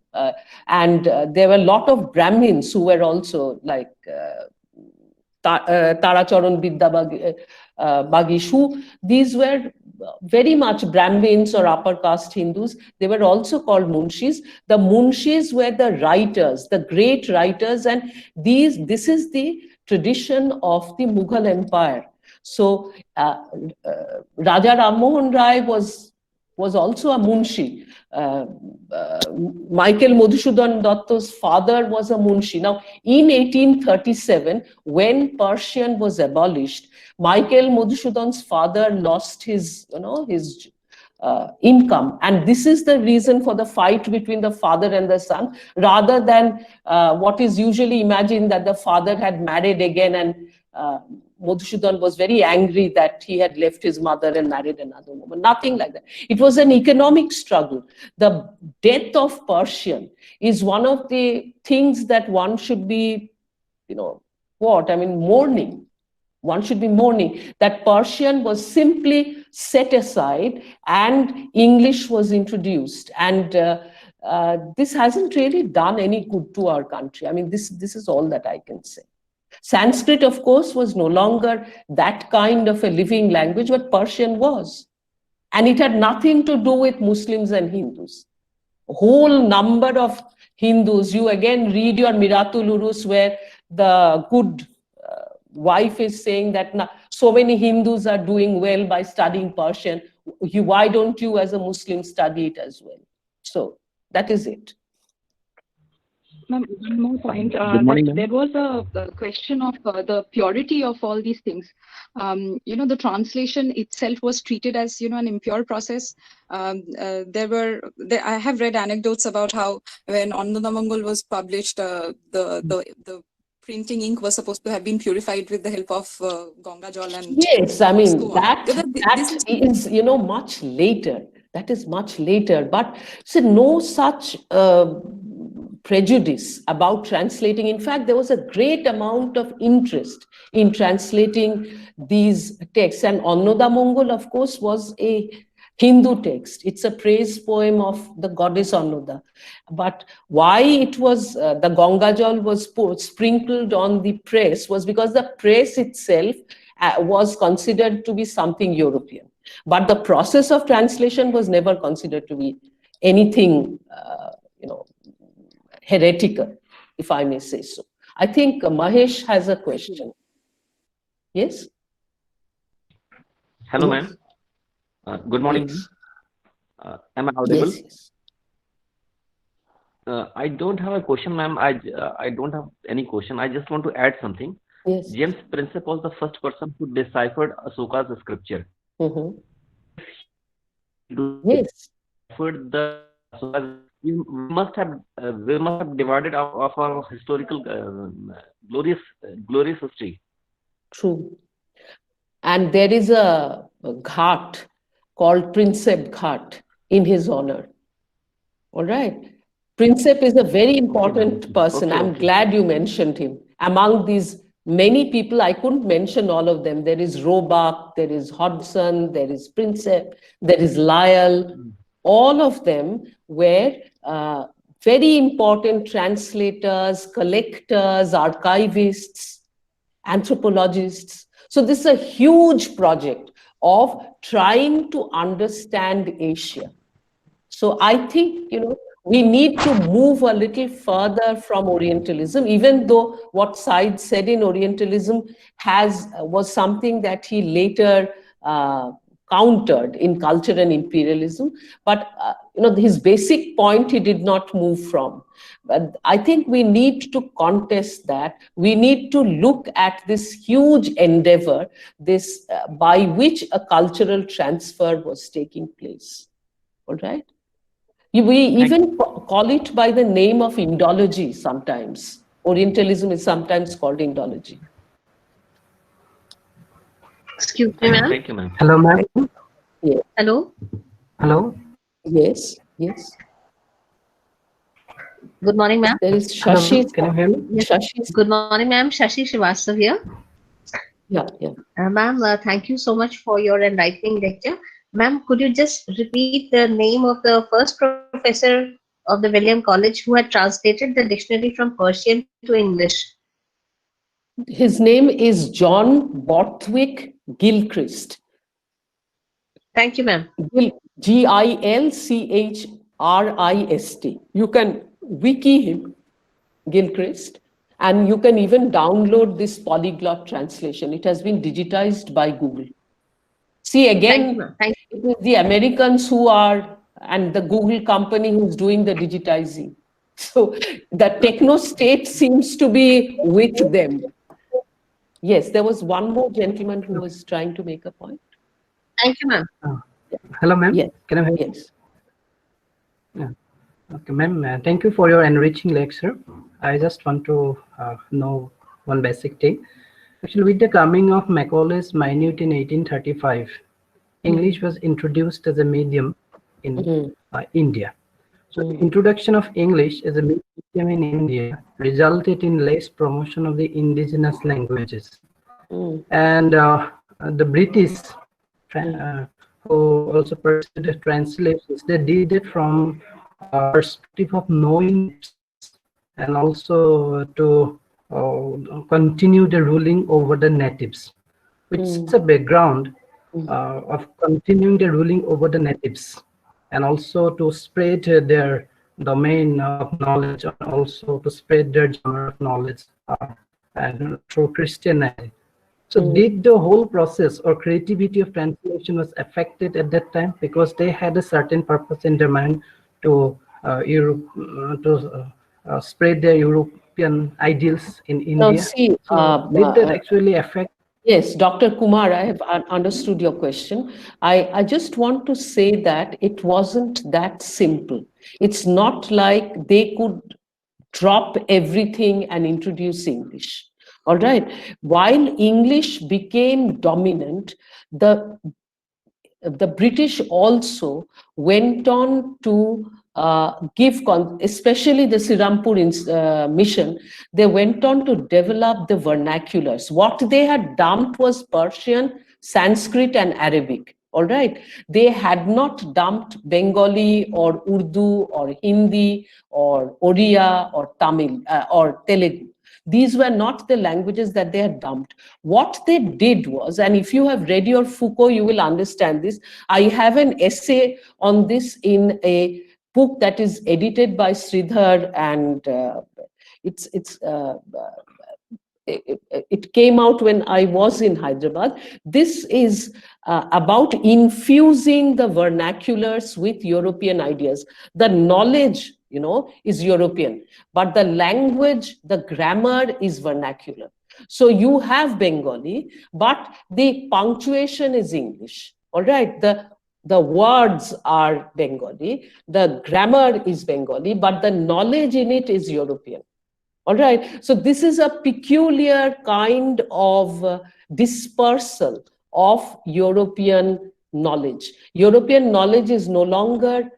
and there were a lot of Brahmins who were also like Taracharan Vidyabhagis, who these were very much Brahmins or upper caste Hindus. They were also called Munshis. The Munshis were the writers, the great writers, and this is the tradition of the Mughal Empire. So Raja Ram Mohan Rai was also a Munshi. Michael Madhusudan Datta's father was a Munshi. Now, in 1837, when Persian was abolished, Michael Madhusudan's father lost his income, and this is the reason for the fight between the father and the son, rather than what is usually imagined, that the father had married again, and Madhusudan was very angry that he had left his mother and married another woman. Nothing like that. It was an economic struggle. The death of Persian is one of the things that one should be, mourning. One should be mourning that Persian was simply set aside and English was introduced. And this hasn't really done any good to our country. I mean, this is all that I can say. Sanskrit, of course, was no longer that kind of a living language, but Persian was. And it had nothing to do with Muslims and Hindus. A whole number of Hindus, you again read your Miratul Urus, where the good wife is saying that so many Hindus are doing well by studying Persian. Why don't you as a Muslim study it as well? So that is it. Ma'am, one more point. There was a question of the purity of all these things. The translation itself was treated as, an impure process. I have read anecdotes about how when Annadamangal was published, the printing ink was supposed to have been purified with the help of Ganga Jal and yes, I mean so that is much later. That is much later, but no such prejudice about translating. In fact, there was a great amount of interest in translating these texts, and Annadamangal, of course, was a Hindu text. It's a praise poem of the goddess Annada. But why it was the Ganga Jal was sprinkled on the press was because the press itself was considered to be something European. But the process of translation was never considered to be anything, heretical, if I may say so. I think Mahesh has a question. Yes? Hello, ma'am. Good morning. Yes. Am I audible? Yes. I don't have a question, ma'am. I don't have any question. I just want to add something. Yes. James Prinsep was the first person who deciphered Ashoka's scripture. Mm-hmm. Yes. We must have divided of our historical glorious history. True. And there is a ghat called Prinsep Ghat in his honor. All right. Prinsep is a very important person. I'm glad you mentioned him. Among these many people, I couldn't mention all of them. There is Roebuck, there is Hodgson, there is Prinsep, there is Lyell. All of them were very important translators, collectors, archivists, anthropologists. So this is a huge project of trying to understand Asia. So I think, we need to move a little further from Orientalism, even though what Said said in Orientalism was something that he later countered in Culture and Imperialism. But his basic point he did not move from. But I think we need to contest that. We need to look at this huge endeavor, this by which a cultural transfer was taking place. All right. We even call it by the name of Indology sometimes. Orientalism is sometimes called Indology. Excuse me, ma'am. Thank you, ma'am. Hello, ma'am. Yeah. Hello. Hello. Yes, yes. Good morning, ma'am. There is Hello, Shashi. can you hear me? Yes. Shashi. Good morning, ma'am. Shashi Srivastav here. Yeah, yeah. Ma'am, thank you so much for your enlightening lecture. Ma'am, could you just repeat the name of the first professor of the William College who had translated the dictionary from Persian to English? His name is John Borthwick Gilchrist. Thank you, ma'am. Gilchrist. You can wiki him, Gilchrist, and you can even download this polyglot translation. It has been digitized by Google. See, again, Thank you, it is the Americans who are, and the Google company who's doing the digitizing. So the techno state seems to be with them. Yes, there was one more gentleman who was trying to make a point. Thank you, ma'am. Hello, ma'am. Yes. Can I hear? Yes. Okay, ma'am. Thank you for your enriching lecture. I just want to know one basic thing. Actually, with the coming of Macaulay's Minute in 1835, English was introduced as a medium in India. So the introduction of English as a medium in India resulted in less promotion of the indigenous languages. And the British, who also pursued translations, they did it from a perspective of knowing and also to continue the ruling over the natives, which is a background of continuing the ruling over the natives, and also to spread their domain of knowledge, and also to spread their genre of knowledge and through Christianity. So did the whole process or creativity of translation was affected at that time because they had a certain purpose in their mind to spread their European ideals in India? Now, see, so did that actually affect? Yes, Dr. Kumar, I have understood your question. I just want to say that it wasn't that simple. It's not like they could drop everything and introduce English. All right. While English became dominant, the British also went on to especially the Srirampur mission, they went on to develop the vernaculars. What they had dumped was Persian, Sanskrit, and Arabic. All right. They had not dumped Bengali or Urdu or Hindi or Oriya or Tamil or Telugu. These were not the languages that they had dumped. What they did was, and if you have read your Foucault, you will understand this. I have an essay on this in a book that is edited by Sridhar, and it came out when I was in Hyderabad. This is about infusing the vernaculars with European ideas. The knowledge, is European, but the language, the grammar is vernacular. So you have Bengali, but the punctuation is English. All right, the words are Bengali, the grammar is Bengali, but the knowledge in it is European. All right, so this is a peculiar kind of dispersal of European knowledge. European knowledge is no longer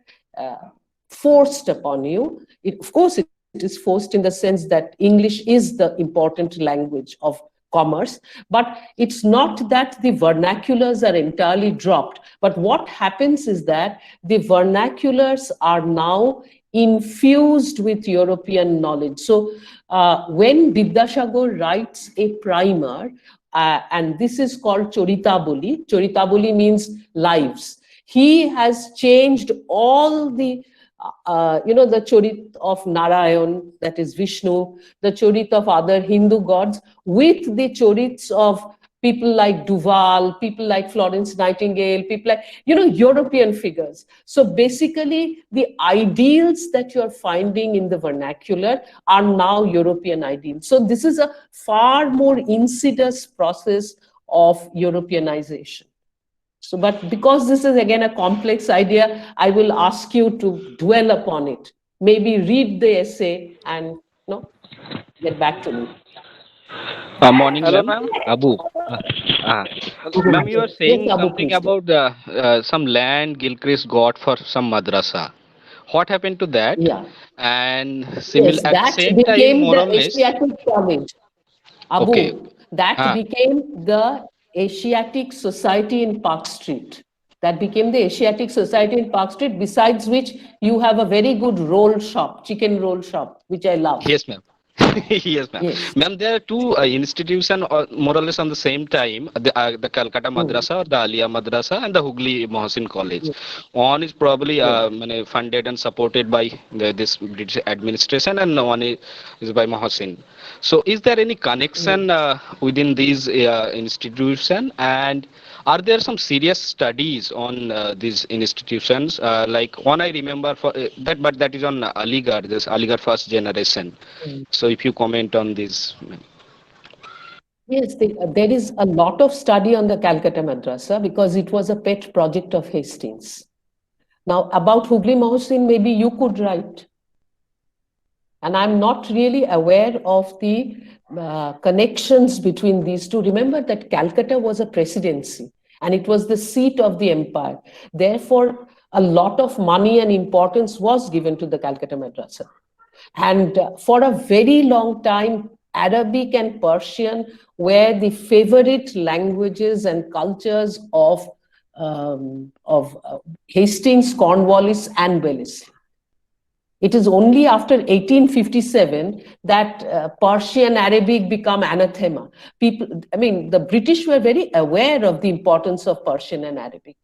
forced upon you. Of course, it is forced in the sense that English is the important language of commerce, but it's not that the vernaculars are entirely dropped. But what happens is that the vernaculars are now infused with European knowledge. So when Bidyasagar writes a primer, and this is called Choritaboli, Choritaboli means lives. He has changed all the the Chorit of Narayan, that is Vishnu, the Chorit of other Hindu gods, with the Chorits of people like Duval, people like Florence Nightingale, people like, European figures. So basically, the ideals that you're finding in the vernacular are now European ideals. So this is a far more insidious process of Europeanization. So, but because this is again a complex idea, I will ask you to dwell upon it. Maybe read the essay and get back to me. Morning, Hello, ma'am. ma'am. Abu. Ma'am, you were saying Yes, Abu, something please. about some land Gilchrist got for some madrasa. What happened to that? Yeah. And Yes, at the that same time, became more the or less. Asiatic College. Abu, Okay. that became the Asiatic Society in Park Street. That became the Asiatic Society in Park Street, besides which you have a very good roll shop, chicken roll shop, which I love. Yes, ma'am. Yes, ma'am. Yes. Ma'am, there are two institutions more or less on the same time, the Calcutta Madrasa or the Alia Madrasa and the Hooghly Mohsin College. One is probably funded and supported by this British administration, and one is by Mohsin. So is there any connection within these institutions, and are there some serious studies on these institutions? Like one I remember for that, but that is on Aligarh, this Aligarh first generation. So if you comment on this. Yes, there is a lot of study on the Calcutta Madrasa because it was a pet project of Hastings. Now, about Hooghly Mohsin, maybe you could write. And I'm not really aware of the connections between these two. Remember that Calcutta was a presidency and it was the seat of the empire. Therefore, a lot of money and importance was given to the Calcutta Madrasa. And for a very long time, Arabic and Persian were the favorite languages and cultures of Hastings, Cornwallis, and Wellesley. It is only after 1857 that Persian Arabic become anathema. The British were very aware of the importance of Persian and Arabic.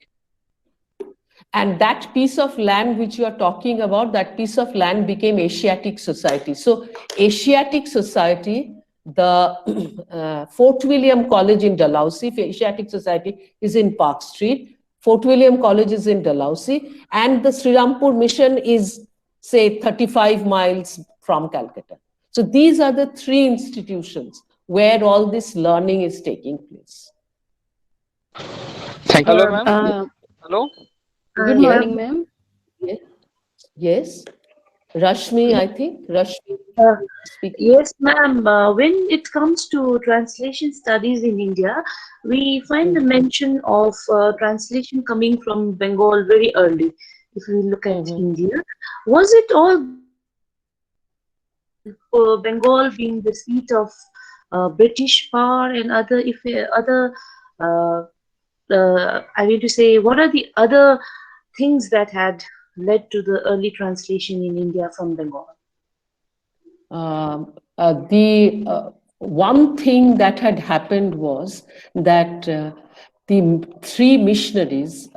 And that piece of land which you are talking about, that piece of land became Asiatic Society. So Asiatic Society, the Fort William College in Dalhousie, Asiatic Society is in Park Street, Fort William College is in Dalhousie, and the Srirampur Mission is, say, 35 miles from Calcutta. So these are the three institutions where all this learning is taking place. Thank you. Hello, ma'am. Hello. Good morning, ma'am. Yes. Rashmi, I think. Rashmi speaking. Yes, ma'am. When it comes to translation studies in India, we find the mention of translation coming from Bengal very early. If we look at India, was it all Bengal being the seat of British power and I mean to say, what are the other things that had led to the early translation in India from Bengal? The one thing that had happened was that the three missionaries,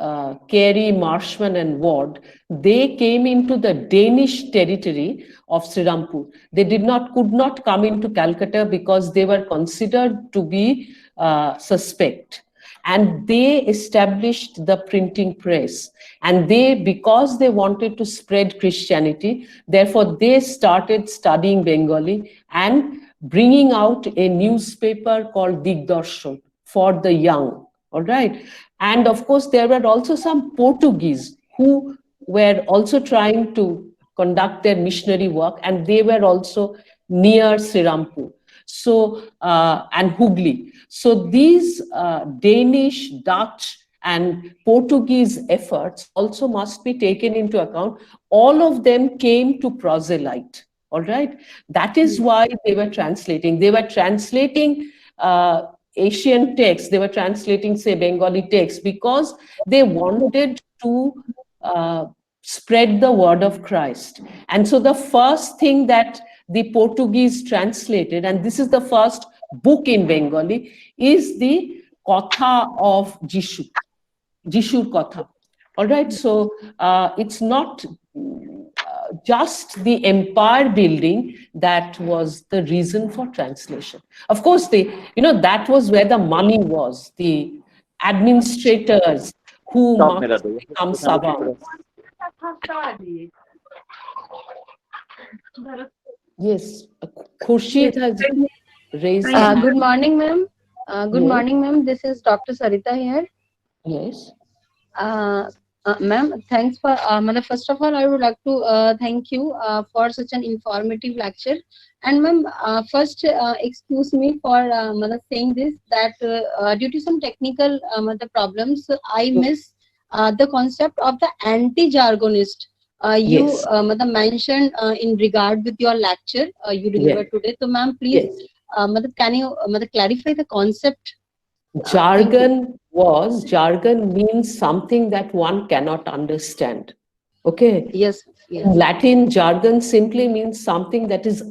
Carey, Marshman, and Ward, they came into the Danish territory of Srirampur. They could not come into Calcutta because they were considered to be suspect. And they established the printing press. And because they wanted to spread Christianity, therefore they started studying Bengali and bringing out a newspaper called Digdarshan for the young. All right. And of course, there were also some Portuguese who were also trying to conduct their missionary work, and they were also near Srirampur. So, and Hooghly. So these Danish, Dutch, and Portuguese efforts also must be taken into account. All of them came to proselyte. All right. That is why they were translating. They were translating Asian texts. They were translating, say, Bengali texts because they wanted to spread the word of Christ. And so the first thing that the Portuguese translated, and this is the first book in Bengali, is the Kotha of Jishu, Jishur Kotha. All right, so it's not just the empire building that was the reason for translation. Of course, that was where the money was, the administrators who must become savants. Yes, Khurshid has raised. Good morning, ma'am. Good Yes. morning, ma'am. This is Dr. Sarita here. Yes. Ma'am, thanks for, first of all, I would like to thank you for such an informative lecture. And ma'am, first, excuse me for saying this, that due to some technical problems, I miss the concept of the anti-jargonist. You Yes. mentioned in regard with your lecture you delivered today. So ma'am, please, can you clarify the concept? Jargon means something that one cannot understand. Okay. Yes. Yes. In Latin, jargon simply means something that is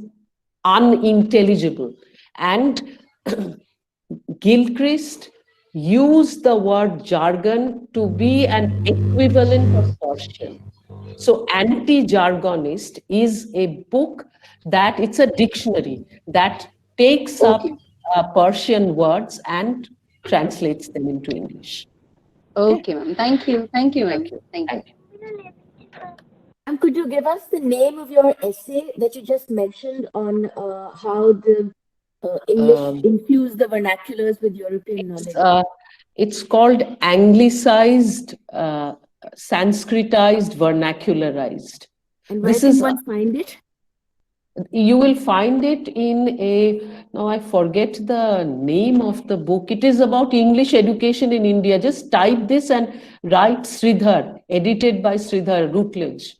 unintelligible. And Gilchrist used the word jargon to be an equivalent of Persian. So Anti-Jargonist is a book that it's a dictionary that takes up Persian words and translates them into English. Okay, ma'am. Thank you. Thank you, ma'am. Thank you. And could you give us the name of your essay that you just mentioned on how the English infused the vernaculars with European knowledge? It's called Anglicized, Sanskritized, Vernacularized. And where This can is one find it? You will find it in now I forget the name of the book. It is about English education in India. Just type this and write Sridhar, edited by Sridhar, Routledge.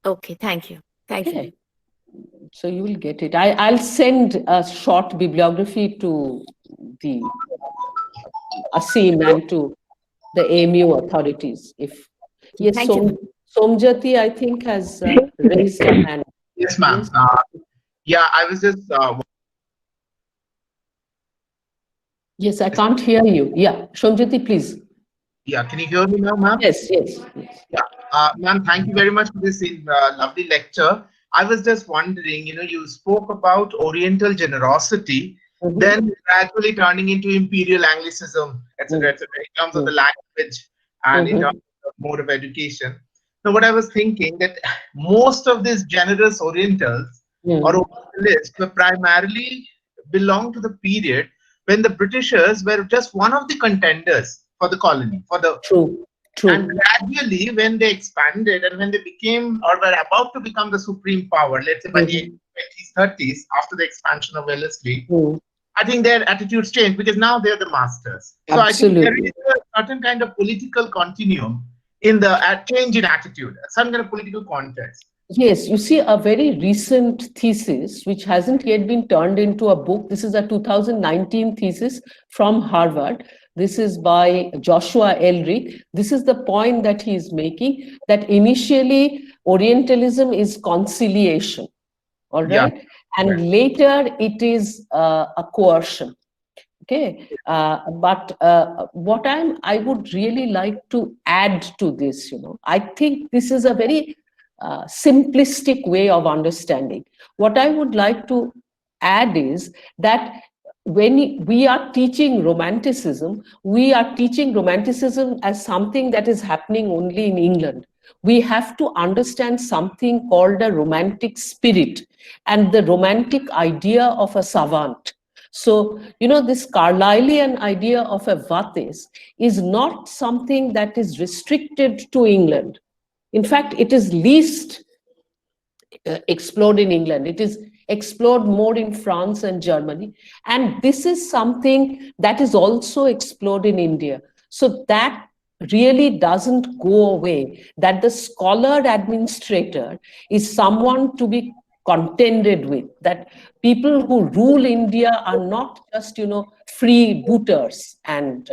Okay, thank you. Thank you. So you will get it. I'll send a short bibliography to the ASIM and to the AMU authorities. Yes, Thank you. Somjati, I think, has raised a hand. Yes, ma'am. Yeah, I was just. Yes, I can't hear you. Yeah, Somjati, please. Yeah, can you hear me now, ma'am? Yes. Yeah, ma'am, thank you very much for this lovely lecture. I was just wondering, you spoke about Oriental generosity, then gradually turning into imperial Anglicism, etc., etc., in terms of the language and in terms of mode of education. So what I was thinking that most of these generous Orientals or Orientalists were primarily belong to the period when the Britishers were just one of the contenders for the colony, for the True. And gradually, when they expanded and when they became or were about to become the supreme power, let's say by the 20s, 30s, after the expansion of Wellesley, I think their attitudes changed because now they're the masters. So Absolutely. I think there is a certain kind of political continuum in the change in attitude, some kind of political context. Yes, you see, a very recent thesis, which hasn't yet been turned into a book. This is a 2019 thesis from Harvard. This is by Joshua Elric. This is the point that he is making, that initially Orientalism is conciliation, all right? Yeah. And later it is a coercion. Okay, but what I would really like to add to this, I think this is a very simplistic way of understanding. What I would like to add is that when we are teaching Romanticism, we are teaching Romanticism as something that is happening only in England. We have to understand something called a romantic spirit and the romantic idea of a savant. So, this Carlylean idea of a vates is not something that is restricted to England. In fact, it is least explored in England. It is explored more in France and Germany. And this is something that is also explored in India. So that really doesn't go away, that the scholar administrator is someone to be contended with, that people who rule India are not just, free booters and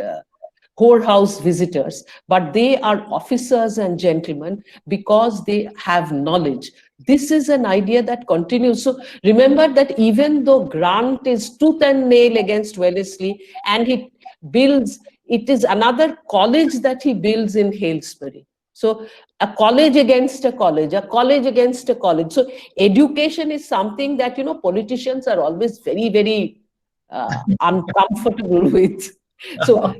whorehouse visitors, but they are officers and gentlemen because they have knowledge. This is an idea that continues. So remember that even though Grant is tooth and nail against Wellesley and he builds, it is another college that he builds in Halesbury. So a college against a college, a college against a college. So education is something that, politicians are always very, very uncomfortable with. So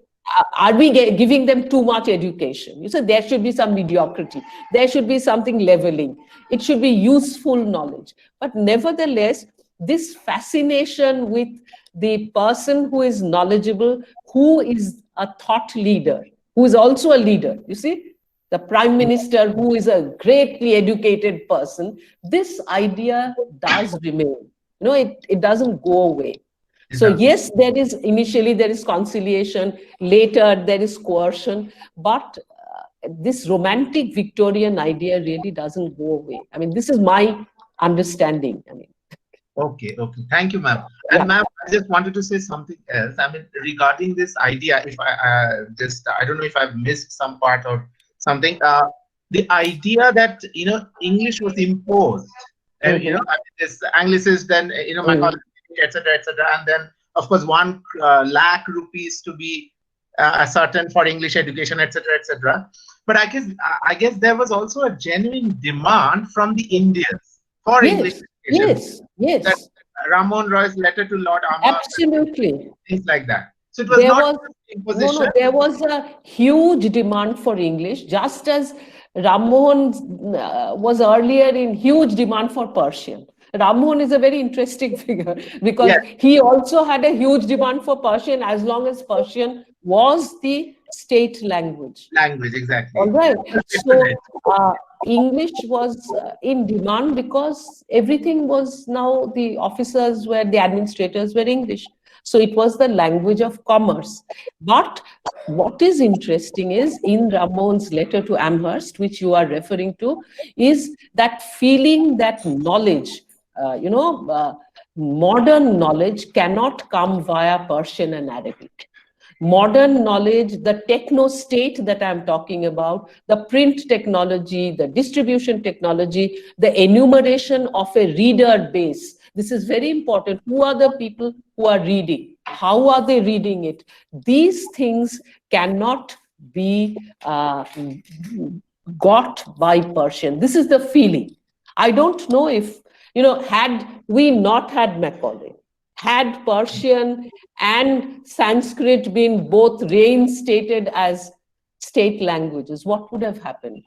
are we giving them too much education? You said there should be some mediocrity. There should be something leveling. It should be useful knowledge. But nevertheless, this fascination with the person who is knowledgeable, who is a thought leader, who is also a leader, you see, the prime minister who is a greatly educated person, this idea does remain. It doesn't go away. So yes, initially there is conciliation, later there is coercion, but this romantic Victorian idea really doesn't go away. I mean, this is my understanding. Okay. Thank you, ma'am. And ma'am, I just wanted to say something else. I mean, regarding this idea, if I don't know if I've missed some part or something. The idea that English was imposed, and this Anglicist, then my college, etc., and then of course 1 lakh rupees to be certain for English education, etc. But I guess there was also a genuine demand from the Indians for English education. Yes. That Ram Mohan Roy's letter to Lord Amar, absolutely, things like that. So it was not imposition. No, there was a huge demand for English, just as Ram Mohan was earlier in huge demand for Persian. Ram Mohan is a very interesting figure because he also had a huge demand for Persian as long as Persian was the state language. Exactly. All right. So English was in demand because everything was now, the officers were, the administrators were English. So it was the language of commerce. But what is interesting is in Ram Mohan's letter to Amherst, which you are referring to, is that feeling that knowledge, modern knowledge cannot come via Persian and Arabic. Modern knowledge, the techno state that I'm talking about, the print technology, the distribution technology, the enumeration of a reader base. This is very important. Who are the people who are reading? How are they reading it? These things cannot be got by Persian. This is the feeling. I don't know if, had we not had Macaulay, had Persian and Sanskrit been both reinstated as state languages, what would have happened?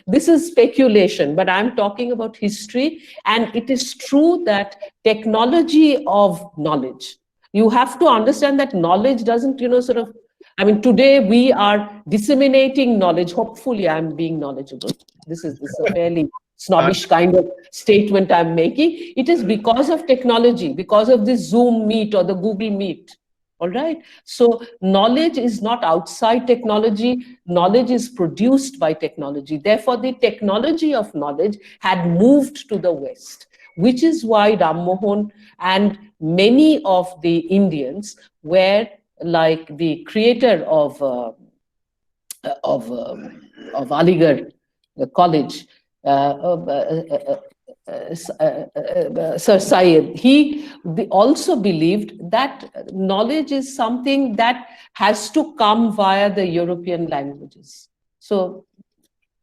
This is speculation, but I'm talking about history. And it is true that technology of knowledge, you have to understand that knowledge doesn't, today we are disseminating knowledge. Hopefully I'm being knowledgeable. This is a fairly snobbish kind of statement I'm making. It is because of technology, because of the Zoom Meet or the Google Meet. All right. So knowledge is not outside technology. Knowledge is produced by technology. Therefore, the technology of knowledge had moved to the West, which is why Ram Mohan and many of the Indians were like the creator of Aligarh College, Sir Syed, he also believed that knowledge is something that has to come via the European languages. So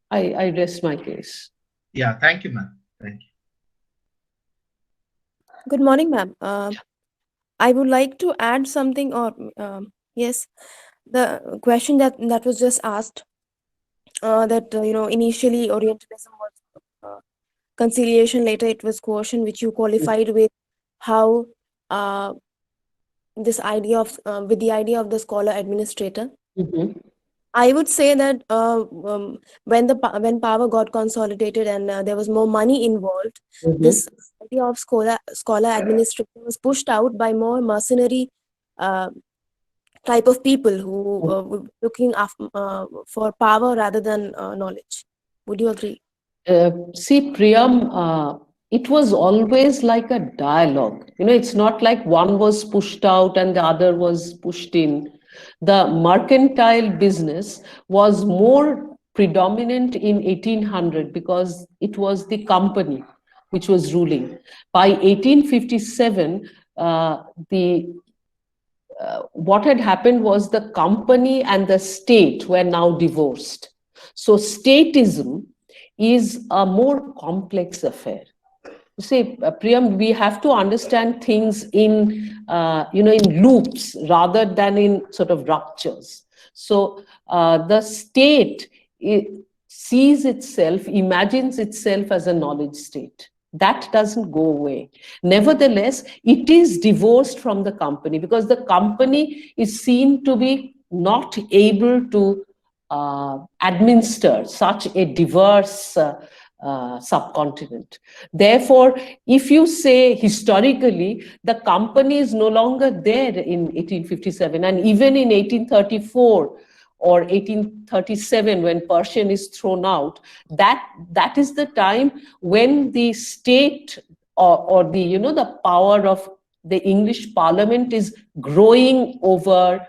I rest my case. Yeah, thank you, ma'am. Thank you. Good morning, ma'am. I would like to add something, or yes, the question that was just asked, that initially Orientalism was conciliation, later it was coercion, which you qualified with how this idea of with the idea of the scholar administrator. Mm-hmm. I would say that when power got consolidated and there was more money involved, Mm-hmm. this idea of scholar administrator was pushed out by more mercenary type of people who were looking for power rather than knowledge. Would you agree? See, Priyam, it was always like a dialogue. It's not like one was pushed out and the other was pushed in. The mercantile business was more predominant in 1800 because it was the company which was ruling. By 1857, what had happened was the company and the state were now divorced. So statism is a more complex affair. You see, Priyam, we have to understand things in, in loops rather than in sort of ruptures. So the state sees itself, imagines itself as a knowledge state. That doesn't go away. Nevertheless, it is divorced from the company because the company is seen to be not able to administer such a diverse subcontinent. Therefore, if you say historically, the company is no longer there in 1857, and even in 1834 or 1837, when Persian is thrown out, that is the time when the state or the the power of the English Parliament is growing over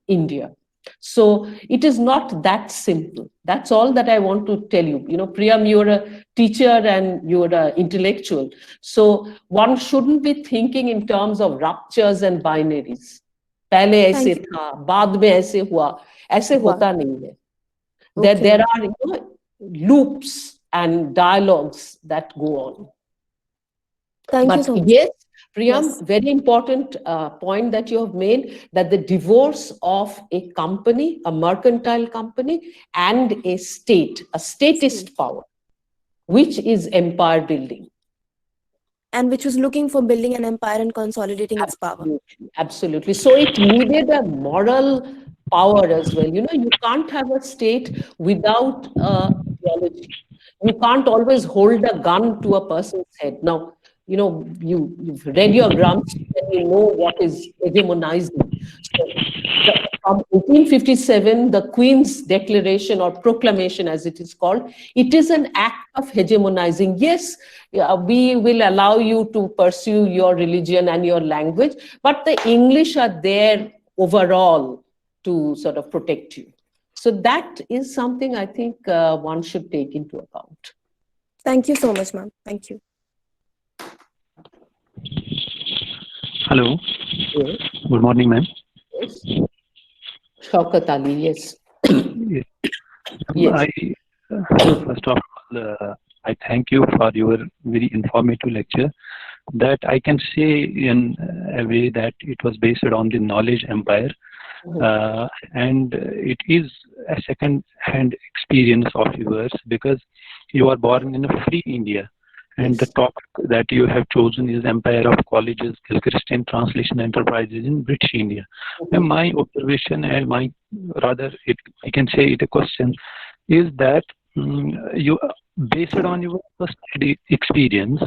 India. So it is not that simple. That's all that I want to tell you. Priyam, you're a teacher and you're an intellectual. So one shouldn't be thinking in terms of ruptures and binaries. पहले ऐसे था, बाद में ऐसे हुआ, ऐसे होता नहीं है. There are loops and dialogues that go on. Thank you so much. Yes, Priyam, very important point that you have made, that the divorce of a company, a mercantile company, and a state, a statist power, which is empire building. And which was looking for building an empire and consolidating its power. Absolutely. So it needed a moral power as well. You can't have a state without ideology. You can't always hold a gun to a person's head. Now, you've read your Gramsci and you know what is hegemonizing. So, from 1857, the Queen's Declaration or Proclamation, as it is called, it is an act of hegemonizing. Yes, we will allow you to pursue your religion and your language, but the English are there overall to sort of protect you. So that is something I think one should take into account. Thank you so much, ma'am. Thank you. Hello. Yes. Good morning, ma'am. Yes. Shaukat Ali, yes. Yes. Yes. First of all, I thank you for your very informative lecture. That I can say in a way that it was based on the knowledge empire. And it is a second-hand experience of yours because you are born in a free India. And the topic that you have chosen is Empire of Colleges, Gilchrist Translation Enterprises in British India. And my observation and I can say it a question, is that you, based on your first experience,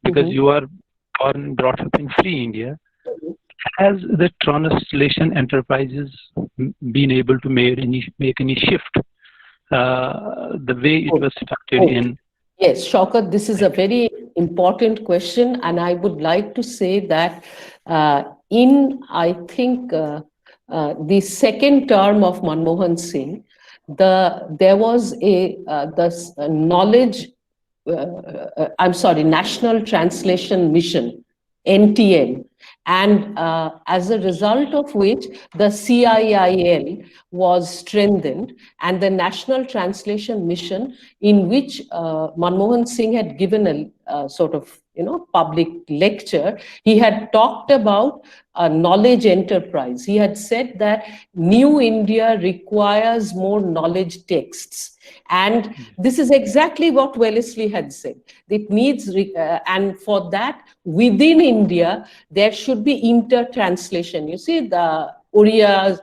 because you are born, brought up in free India, has the translation enterprises been able to make any shift the way it was started in? Yes, Shaukat, this is a very important question, and I would like to say that I think, the second term of Manmohan Singh, there was National Translation Mission, NTM, and as a result of which the CIIL was strengthened, and the National Translation Mission, in which Manmohan Singh had given a sort of public lecture, he had talked about a knowledge enterprise. He had said that New India requires more knowledge texts. And this is exactly what Wellesley had said. It needs, and for that, within India, there should be inter-translation. You see, the Oriya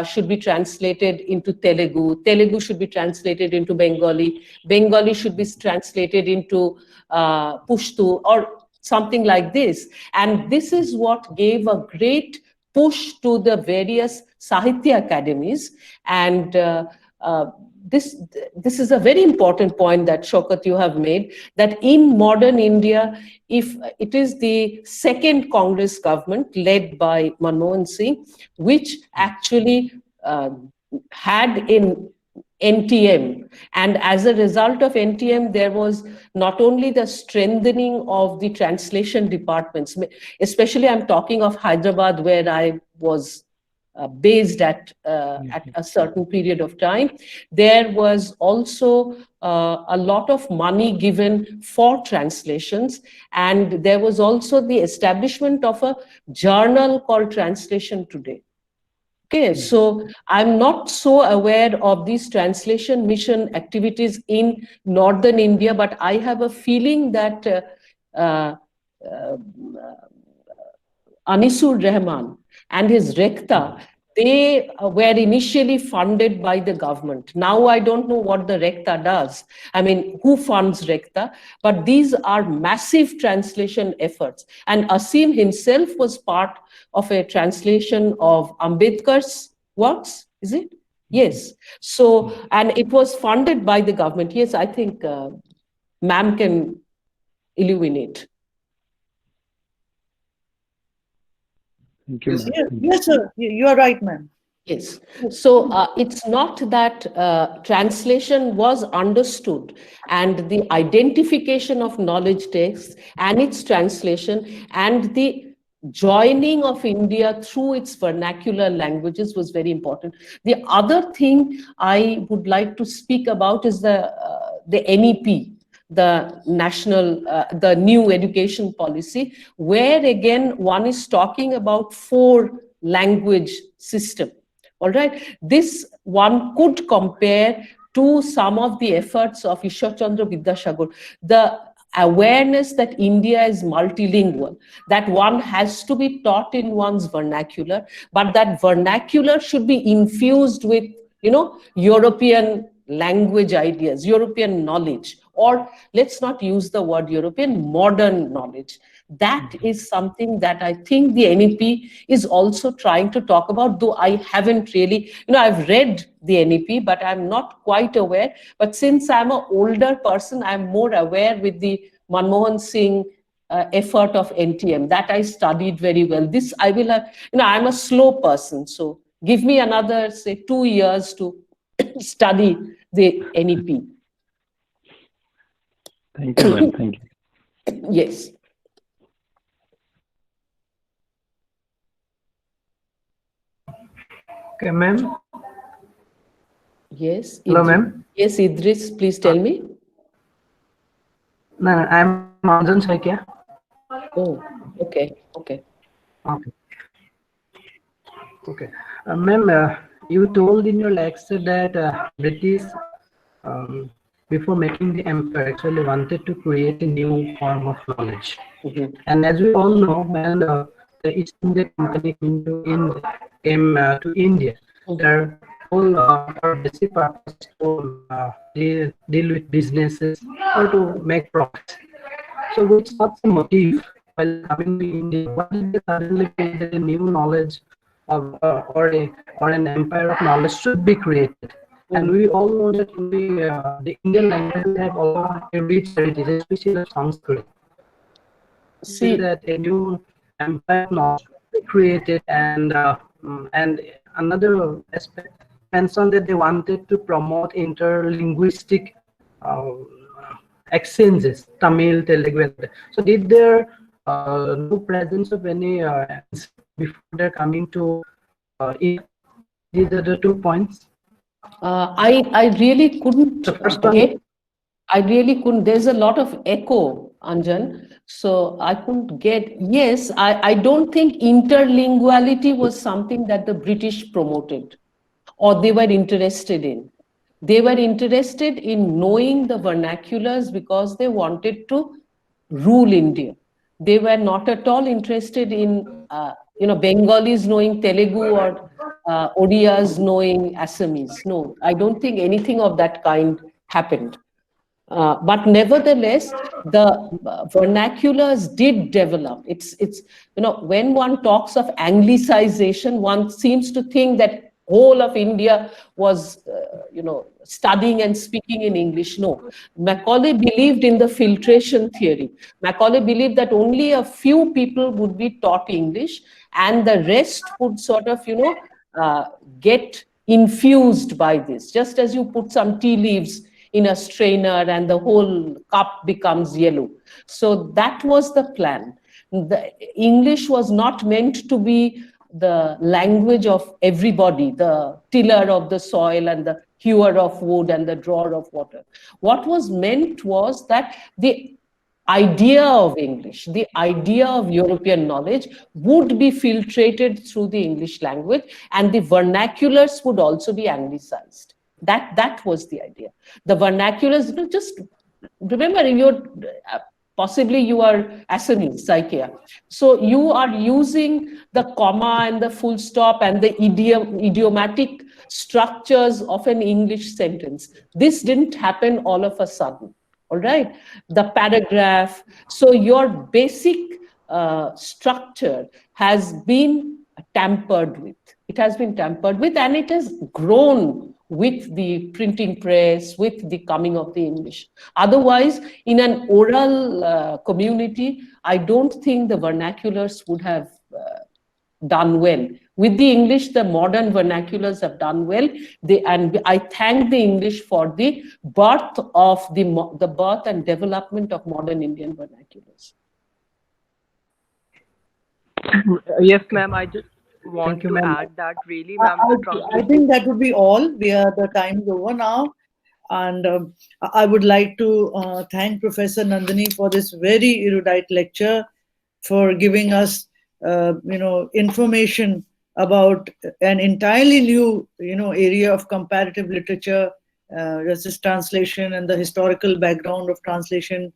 should be translated into Telugu. Telugu should be translated into Bengali. Bengali should be translated into Pushtu or something like this. And this is what gave a great push to the various Sahitya academies. And this is a very important point that Shaukat you have made, that in modern India, if it is the second Congress government led by Manmohan Singh, which actually had in NTM, and as a result of NTM, there was not only the strengthening of the translation departments, especially I'm talking of Hyderabad, where I was based at a certain period of time. There was also a lot of money given for translations, and there was also the establishment of a journal called Translation Today. Okay, so I'm not so aware of these translation mission activities in northern India, but I have a feeling that Anisur Rahman and his Rekhta, they were initially funded by the government. Now I don't know what the Rekhta does. I mean, who funds Rekhta? But these are massive translation efforts. And Asim himself was part of a translation of Ambedkar's works, is it? Yes. So, and it was funded by the government. Yes, I think ma'am can illuminate. Thank you, Yes, yes, sir. You are right, ma'am. Yes. So it's not that translation was understood, and the identification of knowledge texts and its translation and the joining of India through its vernacular languages was very important. The other thing I would like to speak about is the NEP, the national, the new education policy, where again one is talking about 4-language system. All right, this one could compare to some of the efforts of Ishwar Chandra Vidyasagar, the awareness that India is multilingual, that one has to be taught in one's vernacular, but that vernacular should be infused with, you know, European language ideas, European knowledge, or let's not use the word European, modern knowledge. That is something that I think the NEP is also trying to talk about, though I haven't really, you know, I've read the NEP, but I'm not quite aware. But since I'm an older person, I'm more aware with the Manmohan Singh effort of NTM, that I studied very well. This I will have, you know, I'm a slow person, so give me another, say, 2 years to study the NEP. Thank you, ma'am. Thank you. Yes. Okay, ma'am. Yes. Hello, Idris. ma'am. Yes, Idris, please tell me. No, I'm Anjan Saikia. Oh, okay, okay. Okay. Okay. Ma'am, you told in your lecture that British, before making the empire, actually wanted to create a new form of knowledge. And as we all know, when the East India Company came to India, their whole or basic purpose to deal with businesses or to make profits. So with such a motive, while coming to India, why did they suddenly feel that a new knowledge of, or an empire of knowledge should be created? And we all know that the Indian languages have a rich heritage, especially Sanskrit. See that a new empire of knowledge should be created, and another aspect mentioned that they wanted to promote interlinguistic exchanges, Tamil, Telugu, and so did there no presence of any before they're coming to these are the 2 points. I really couldn't get, I really couldn't, there's a lot of echo, Anjan, so I couldn't get, yes, I don't think interlinguality was something that the British promoted or they were interested in. They were interested in knowing the vernaculars because they wanted to rule India. They were not at all interested in, you know, Bengalis knowing Telugu or Odias knowing Assamese. No, I don't think anything of that kind happened. But nevertheless, the vernaculars did develop. It's you know, when one talks of Anglicization, one seems to think that whole of India was, you know, studying and speaking in English. No, Macaulay believed in the filtration theory. Macaulay believed that only a few people would be taught English and the rest would sort of, you know, get infused by this. Just as you put some tea leaves in a strainer and the whole cup becomes yellow. So that was the plan. The English was not meant to be the language of everybody, the tiller of the soil and the hewer of wood and the drawer of water. What was meant was that the idea of English, the idea of European knowledge would be filtrated through the English language, and the vernaculars would also be anglicized. That was the idea. The vernaculars, just remember, possibly you are Assamese, Saikia. So you are using the comma and the full stop and the idiomatic structures of an English sentence. This didn't happen all of a sudden, all right? The paragraph, so your basic structure has been tampered with. It has been tampered with, and it has grown with the printing press, with the coming of the English. Otherwise, in an oral community, I don't think the vernaculars would have done well. With the English, the modern vernaculars have done well. And I thank the English for the birth of the birth and development of modern Indian vernaculars. Yes, ma'am. I just want to add that really, ma'am. I think that would be all. The time is over now. And I would like to thank Professor Nandini for this very erudite lecture, for giving us, information about an entirely new, area of comparative literature, this is translation and the historical background of translation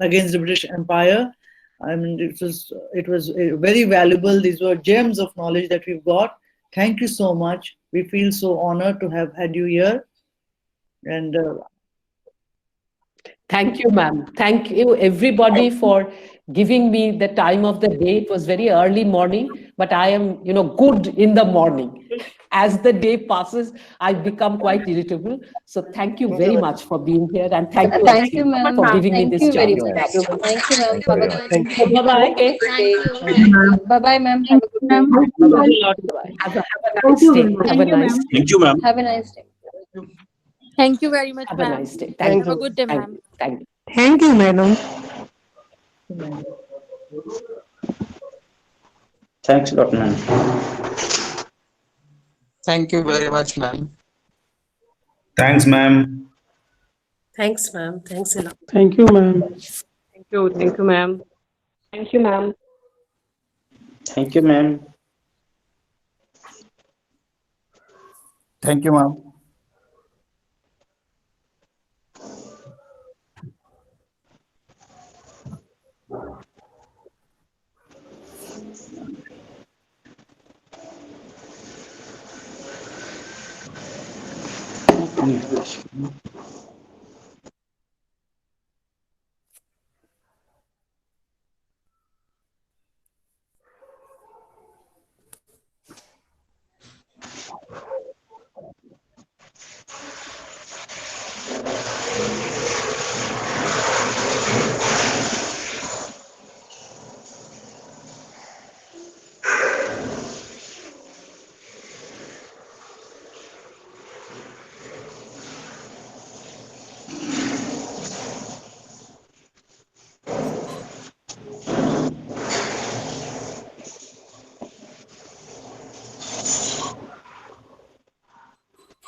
against the British Empire. I mean, it was very valuable. These were gems of knowledge that we've got. Thank you so much. We feel so honored to have had you here. And thank you, ma'am. Thank you, everybody, for giving me the time of the day. It was very early morning, but I am, good in the morning. As the day passes, I become quite irritable. So thank you very much for being here, and thank you, ma'am. for giving me this Thank you chance. very much. Thank you, ma'am. Have a good Thank day. Bye-bye. Bye-bye, ma'am. Have a good day. Have a nice day. Have a nice day. Thank you, ma'am. Have a nice day. Thank you very much, Have a ma'am. nice day. Have a good day, ma'am. Thank you. Thank you, madam. Thanks a lot, ma'am. Thank you very much, ma'am. Thanks, ma'am. Thanks, ma'am. Thanks a lot. Thank you, ma'am. Thank you. Thank you, ma'am. Thank you, ma'am. Thank you, ma'am. Thank you, ma'am.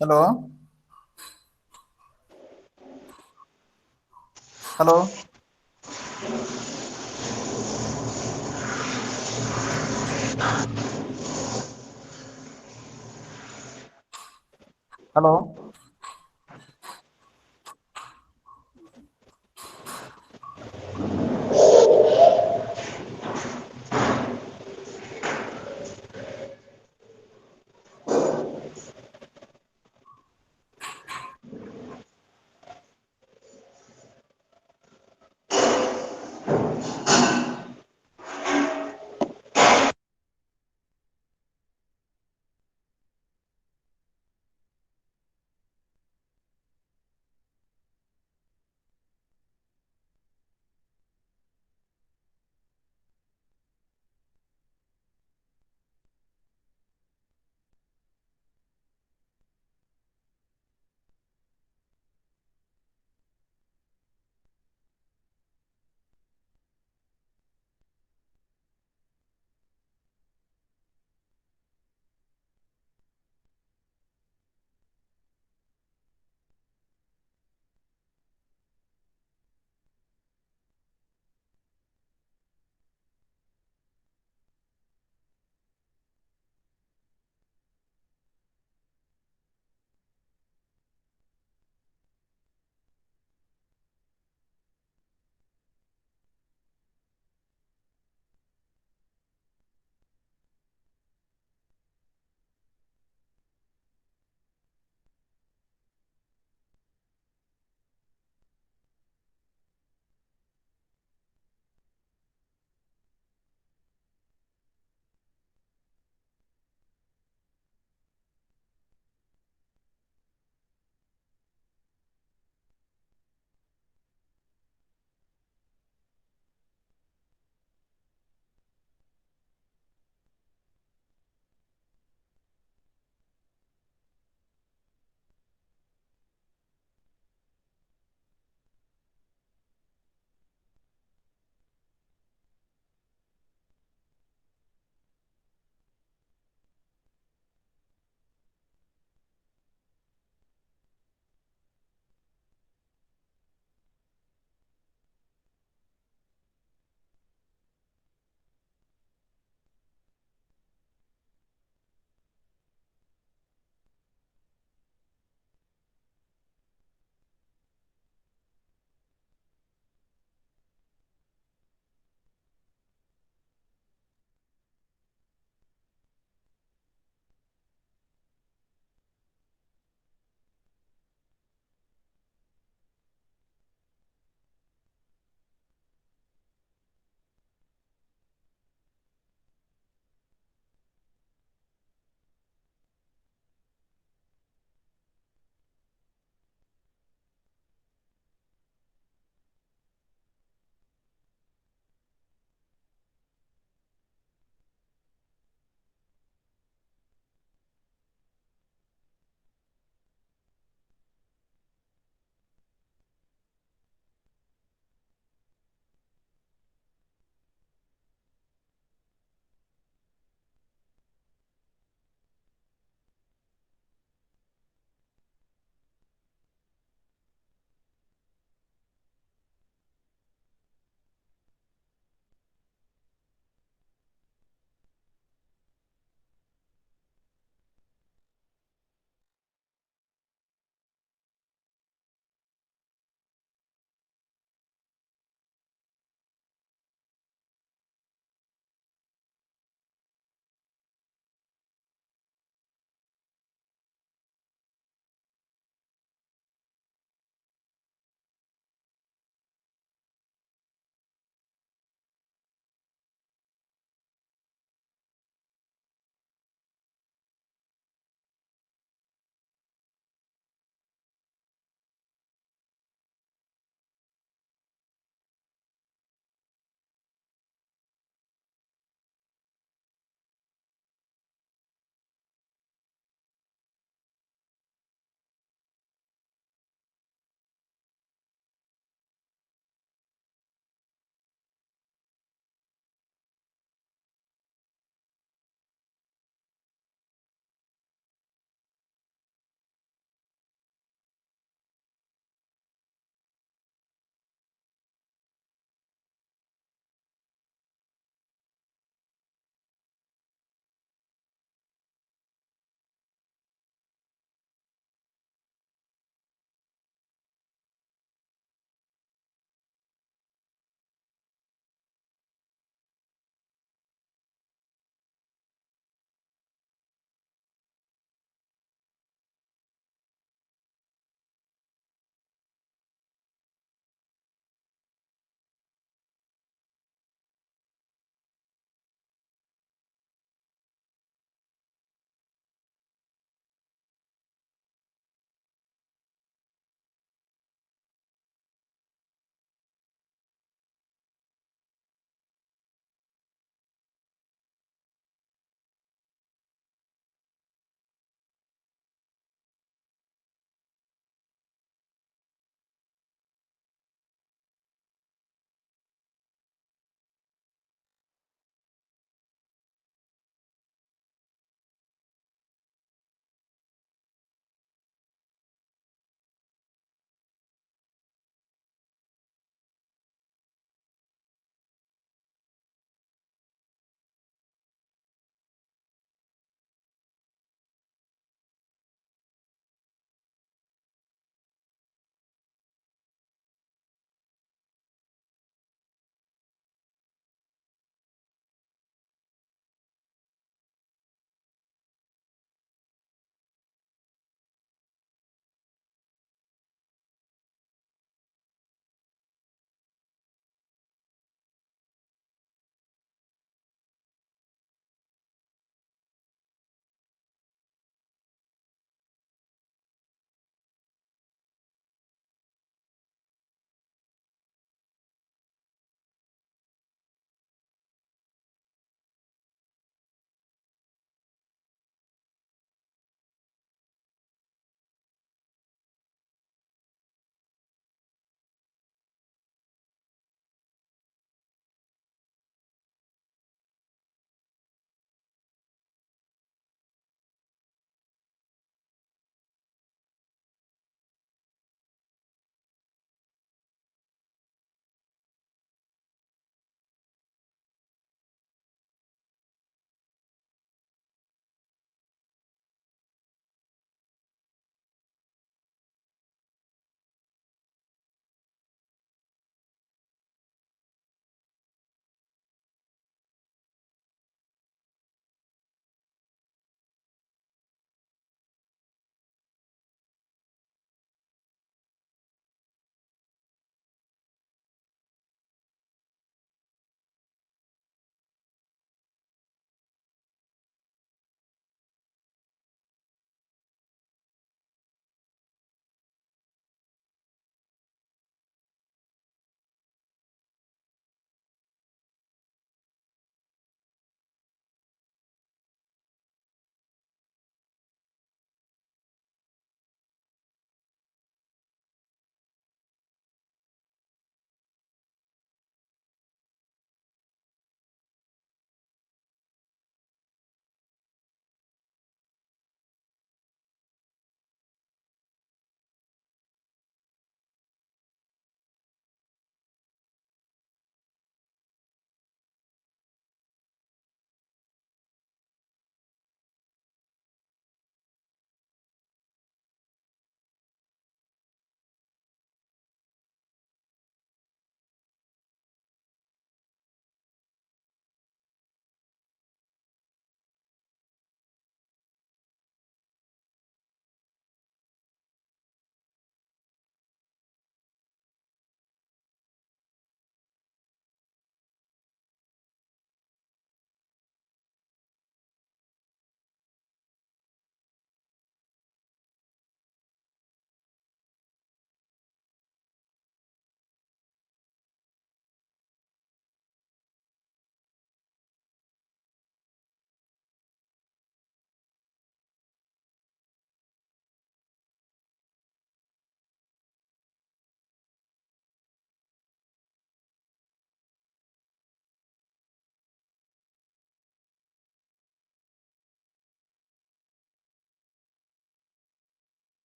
Hello. Hello. Hello.